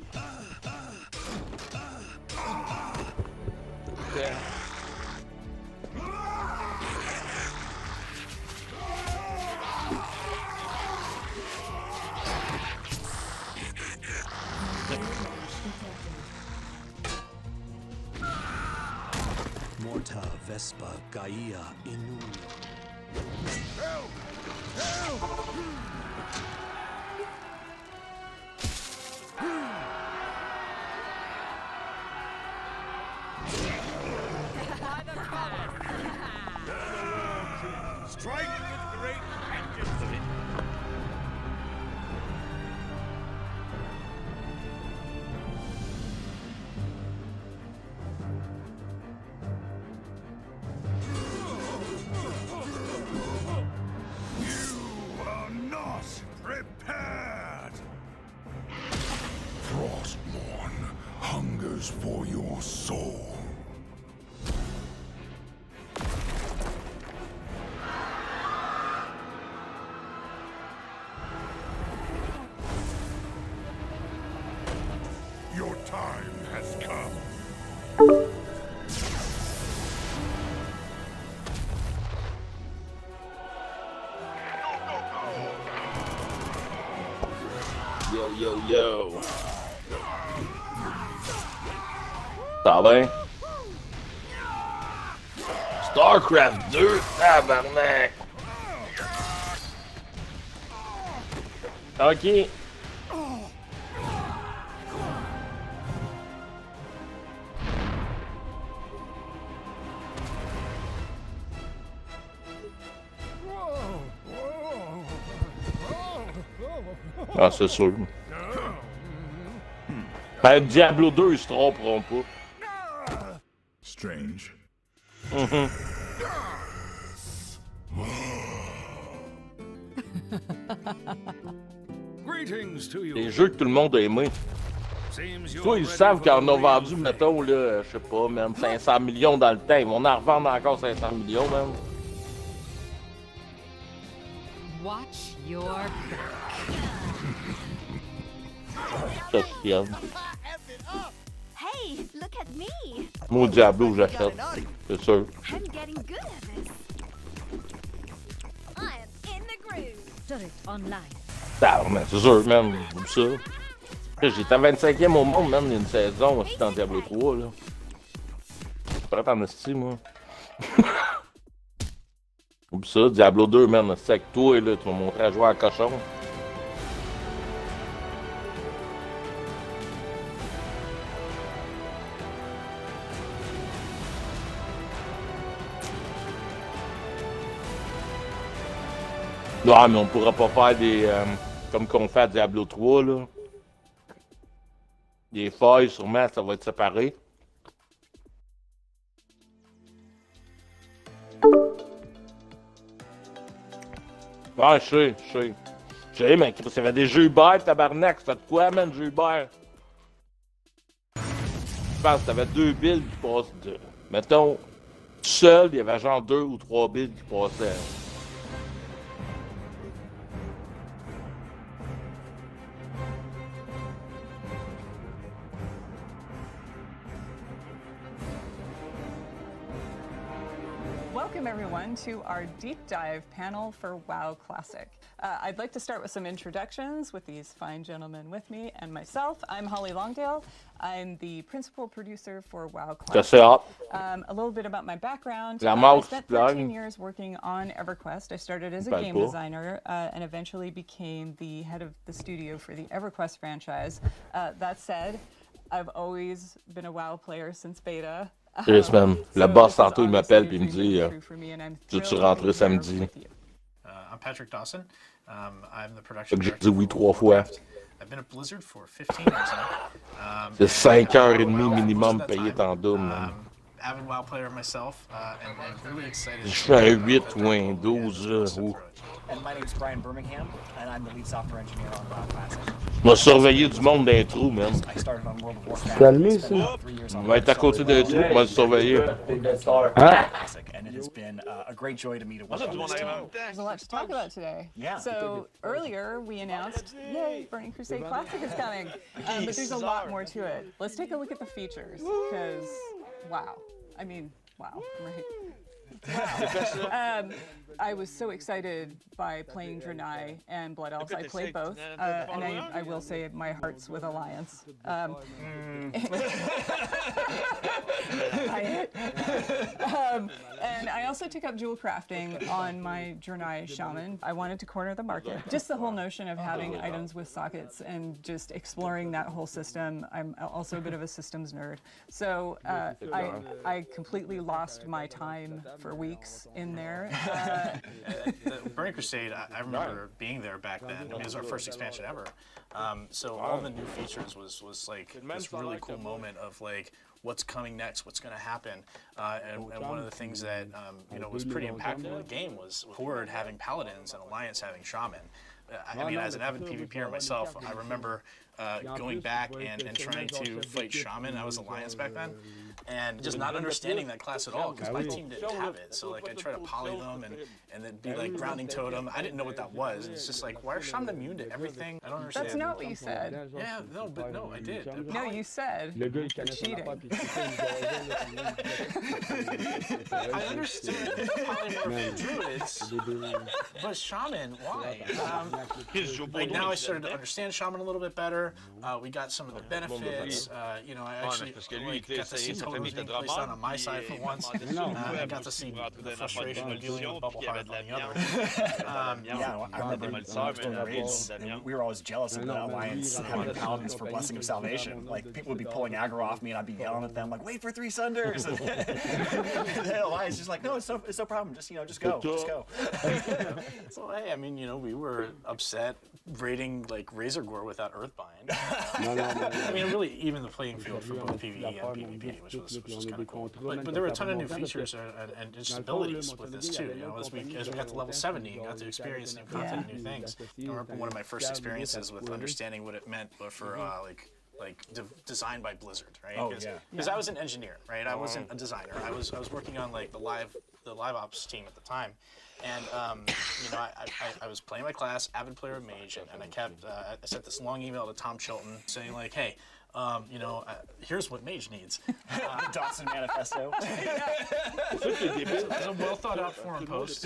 Morta Vespa Gaia Inu. Help! Help! Strike with great majesty. You are not prepared. Frostborn hungers for your soul. Your time has come. Yo, yo, yo. Ça va bien? StarCraft 2, tabarnak! Ok. Ah, c'est sûr. Ben, Diablo 2, ils se tromperont pas. Strange. Greetings to you. Les jeux que tout le monde a aimé. Soit ils savent qu'ils en ont vendu, mettons, là, je sais pas, même 500 millions dans le temps. Ils vont en revendre encore 500 millions, même. Watch your Ça, c'est Hey, look at me. moi, Diablo, j'achète. C'est sûr. I'm getting good at this. I am in the groove. Turret online. Ah, mais c'est sûr, même. Comme ça. J'étais à 25e au monde, même, il y a une saison aussi dans Diablo 3, là. Je pourrais t'en esti, moi. Comme ça, Diablo 2, man, c'est avec toi, là, tu vas me montrer à jouer à cochon. Non, mais on pourra pas faire des... comme qu'on fait à Diablo 3, là. Des feuilles, sûrement, ça va être séparé. Ouais, je sais. Je sais, mais ça fait des jeux Uber, tabarnak. Ça fait de quoi, man, jeux Uber? Je pense que t'avais 2 builds qui passent de... Mettons, seul, il y avait genre 2 ou 3 builds qui passaient. Welcome, everyone, to our deep dive panel for WoW Classic. I'd like to start with some introductions with these fine gentlemen with me and myself. I'm Holly Longdale. I'm the principal producer for WoW Classic. A little bit about my background. I spent 13 years working on EverQuest. I started as a game designer and eventually became the head of the studio for the EverQuest franchise. That said, I've always been a WoW player since bêta. Yes, man. La boss, tantôt, il m'appelle et il me dit veux-tu rentrer samedi? I'm Patrick Dawson. I'm the production J'ai director. dit oui 3 fois. I've been at Blizzard for 15 years now. C'est 5h30 minimum payé en double, man. Avid WoW player myself, and really excited. Je suis à 8 ou un 12, là. And my name is Brian Birmingham, and I'm the lead software engineer on WoW Classic. Je vais surveiller du monde d'un trou, man. I started on World of Warcraft. Calmez, ça. On va être à côté d'un trou, on va le surveiller. And it has been a great joy to meet a work on this team. There's a lot to talk about today. Yeah. So earlier we announced, yay, Burning Crusade Classic is coming. But there's a lot more to it. Let's take a look at the features, because wow. I mean, wow, right? Wow. I was so excited by playing Draenei and Blood Elves. I played both, and I will say my heart's with Alliance. And I also took up jewel crafting on my Draenei Shaman. I wanted to corner the market. Just the whole notion of having items with sockets and just exploring that whole system. I'm also a bit of a systems nerd. So I completely lost my time for weeks in there. The Burning Crusade, I remember being there back then. I mean, it was our first expansion ever. So all the new features was like this really cool moment of like what's coming next, what's going to happen. And one of the things that was pretty impactful in the game was Horde having Paladins and Alliance having Shaman. I mean, as an avid PvPer myself, I remember going back and trying to fight Shaman. I was Alliance back then. And just not understanding that class at all, because my team didn't have it. So like I try to poly them and then be like grounding totem. I didn't know what that was. It's just like, why are Shaman immune to everything? I don't understand. That's not what you said. Yeah, no, I did. No, you said cheating. I understood polymorph druids, but Shaman, why? Like now I started to understand Shaman a little bit better. We got some of the benefits. I actually got to see totems being placed out on my side for once. I got to see the frustration of dealing with Bubble Heart on the other. I remember raids, we were always jealous of the Alliance having Paladins for Blessing of Salvation. Like, people would be pulling aggro off me, and I'd be yelling at them, like, wait for 3 Sunders! And the Alliance just like, no, it's no problem, just go. So, hey, I mean, we were upset raiding, like, Razor Gore without Earthbind. I mean, really, even the playing field for both PvE and PvP, which was kind of cool. But there were a ton of new features and just abilities with this, too. As we got to level 70 and got to experience new content and new things. I remember one of my first experiences with understanding what it meant for, designed by Blizzard, right? Because I was an engineer, right? I wasn't a designer. I was working on, like, the live ops team at the time. And, I was playing my class, avid player of Mage, and I sent this long email to Tom Chilton saying, like, hey, here's what Mage needs. Dawson Manifesto. It was a well thought out forum post.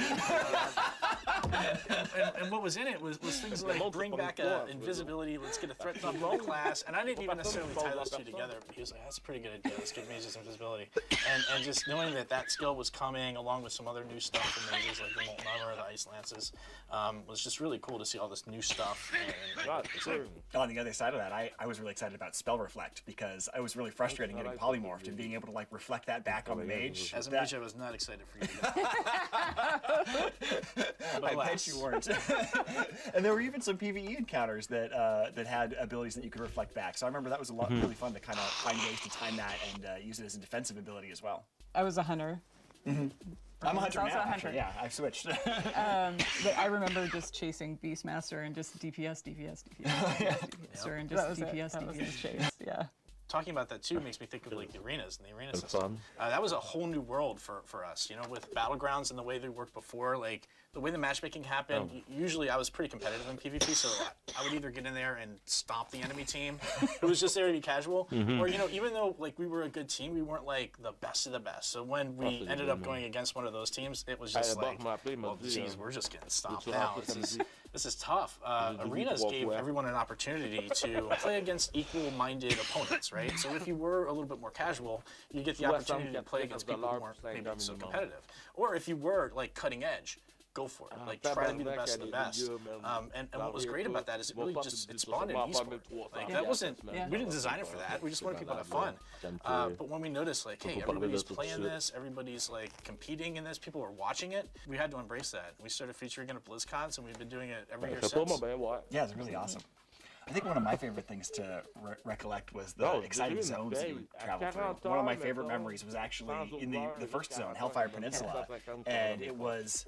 And what was in it was things like bring back invisibility, let's get a threat buff in the class. And I didn't even necessarily tie those two together, but he was like, that's a pretty good idea, let's give Mages invisibility. And just knowing that skill was coming along with some other new stuff for Mages, like the Molten Armor, the Ice Lances, was just really cool to see all this new stuff. On the other side of that, I was really excited about Spell Reflect, because I was really frustrating getting polymorphed and being able to like reflect that back on the mage. As a mage, I was not excited for you. I bet you weren't. And there were even some PvE encounters that had abilities that you could reflect back. So I remember that was really fun to kind of find ways to time that and use it as a defensive ability as well. I was a hunter. I'm a hunter also now, a hunter. actually. Yeah, I've switched. But I remember just chasing Beastmaster and just DPS, and just DPS, chase. Yeah. talking about that too makes me think of like the arenas and the arena It's system. fun. That was a whole new world for us, you know, with Battlegrounds and the way they worked before. Like the way the matchmaking happened, usually I was pretty competitive in PvP, so I would either get in there and stomp the enemy team who was just there to be casual, or, you know, even though like we were a good team, we weren't like the best of the best. So when we ended up going against one of those teams, it was just like, well, geez, we're just getting stomped now. This is tough. Arenas gave everyone an opportunity to play against equal-minded opponents, right? So if you were a little bit more casual, you get the opportunity to play against people who weren't maybe so competitive. Or if you were like cutting edge, go for it. Like try to be the best of the best. And what was great about that is it really just it spawned an esport. Like that wasn't we didn't design it for that. We just wanted people to have fun. But when we noticed like, hey, everybody's playing this, everybody's like competing in this, people are watching it, we had to embrace that. We started featuring it at BlizzCons, and we've been doing it every year since. Yeah, it's really awesome. I think one of my favorite things to recollect was the exciting zones you would travel through. One of my favorite memories was actually in the first zone, Hellfire Peninsula, and it was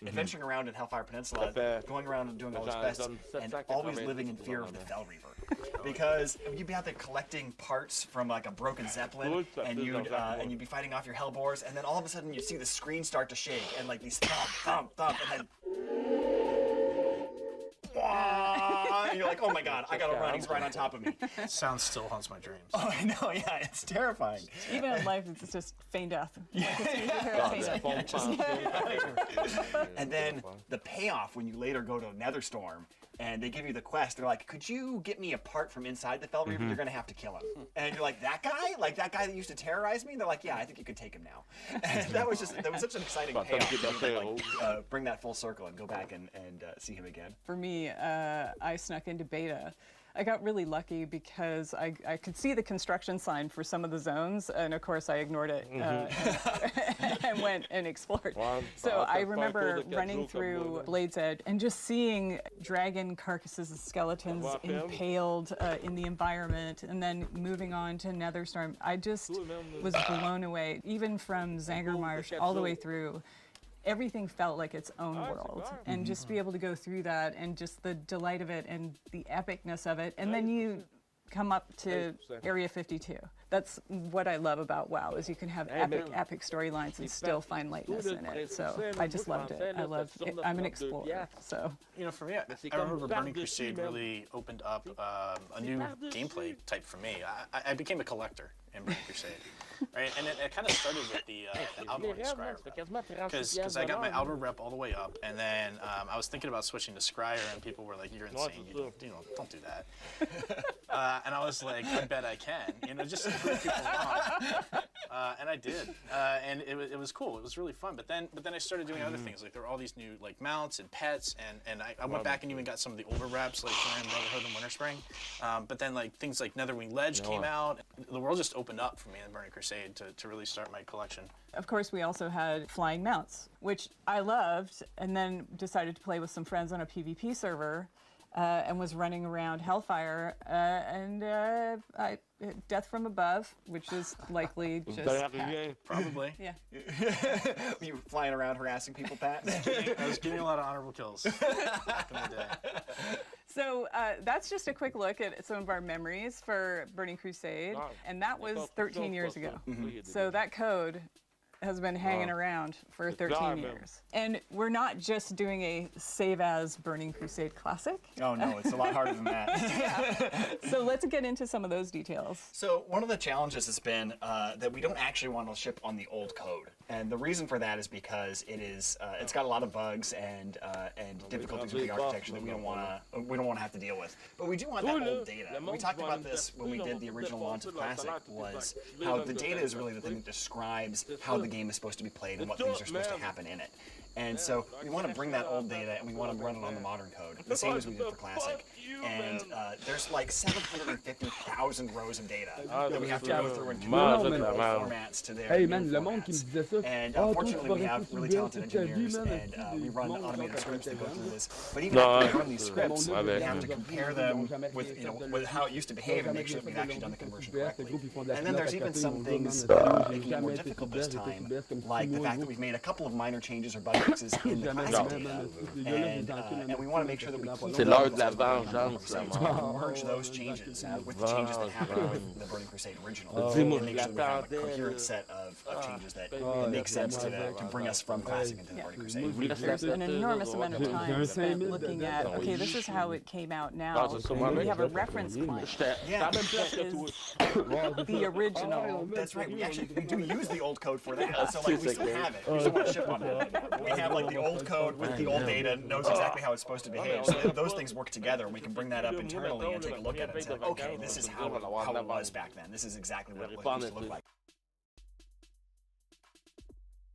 adventuring around in Hellfire Peninsula, going around and doing all those quests, and always living in fear of the Fell Reaver. Because you'd be out there collecting parts from like a broken Zeppelin, and you'd be fighting off your Hellbores, and then all of a sudden you'd see the screen start to shake, and like these thump, and then and you're like, oh my god, I gotta run, he's right on top of me. Sound still haunts my dreams. Oh, I know, yeah, it's terrifying. Even in life, it's just feign death. And then the payoff when you later go to Netherstorm, and they give you the quest, they're like, could you get me a part from inside the Fell Reaver? You're gonna have to kill him. And you're like, that guy? Like that guy that used to terrorize me? And they're like, yeah, I think you could take him now. And that was such an exciting payoff to bring that full circle and go back and see him again. For me, I snuck into beta. I got really lucky because I could see the construction sign for some of the zones, and of course I ignored it and went and explored. So I remember running through Blade's Edge and just seeing dragon carcasses and skeletons impaled in the environment, and then moving on to Netherstorm. I just was blown away, even from Zangermarsh all the way through. Everything felt like its own world, and just be able to go through that and just the delight of it and the epicness of it. And then you come up to Area 52. That's what I love about WoW, is you can have epic storylines and still find lightness in it. So I just loved it. I love it. I'm an explorer, so. You know, for me, I remember Burning Crusade really opened up a new gameplay type for me. I became a collector in Burning Crusade. Right, and it kind of started with the Outdoor Scryer rep, because I got my Outdoor rep all the way up, and then I was thinking about switching to Scryer, and people were like, "You're insane! You know, don't do that." And I was like, "I bet I can," you know, just to prove people wrong. And I did, and it was cool. It was really fun. But then I started doing other things. Like there were all these new like mounts and pets, and I went back and even got some of the older reps, like Brotherhood and Winterspring. But then like things like Netherwing Ledge came out. The world just opened up for me in Burning Crusade to really start my collection. Of course, we also had flying mounts, which I loved, and then decided to play with some friends on a PvP server, and was running around Hellfire, and death from above, which is likely just probably. Yeah. You were flying around harassing people, Pat? I was getting a lot of honorable kills back in the day. So that's just a quick look at some of our memories for Burning Crusade, and that was 13 years ago. So that code has been hanging around for 13 years. And we're not just doing a save as Burning Crusade Classic. Oh no, it's a lot harder than that. So let's get into some of those details. So one of the challenges has been that we don't actually want to ship on the old code. And the reason for that is because it's got a lot of bugs and difficulties with the architecture that we don't want to have to deal with. But we do want that old data. We talked about this when we did the original launch of Classic, was how the data is really the thing that describes how the game is supposed to be played and what things are supposed to happen in it. And so we want to bring that old data and we want to run it on the modern code, the same as we did for Classic. And there's like 750,000 rows of data that we have to go through and convert from old formats to their new formats. And unfortunately, we have really talented engineers, and we run automated scripts that go through this. But even after we run these scripts, we have to compare them with how it used to behave and make sure that we've actually done the conversion correctly. And then there's even some things making it more difficult this time, like the fact that we've made a couple of minor changes or bug fixes in the classic data, and we want to make sure that we keep C'est l'heure de la vengeance, la merge those changes with the changes that happened with the Burning Crusade original, Dis-moi, and make sure we have a coherent set of changes that make sense to bring us from classic into the Burning Crusade. There's an enormous amount of time spent looking at, okay, this is how it came out now. We have a reference client. Yeah, This is the original. That's right. We do use the old code for that. So like we still have it. We just don't want to ship on it. We have like the old code with the old data, knows exactly how it's supposed to behave. So if those things work together, and we can bring that up internally and take a look at it and say, okay, this is how it was back then. This is exactly what it used to look like.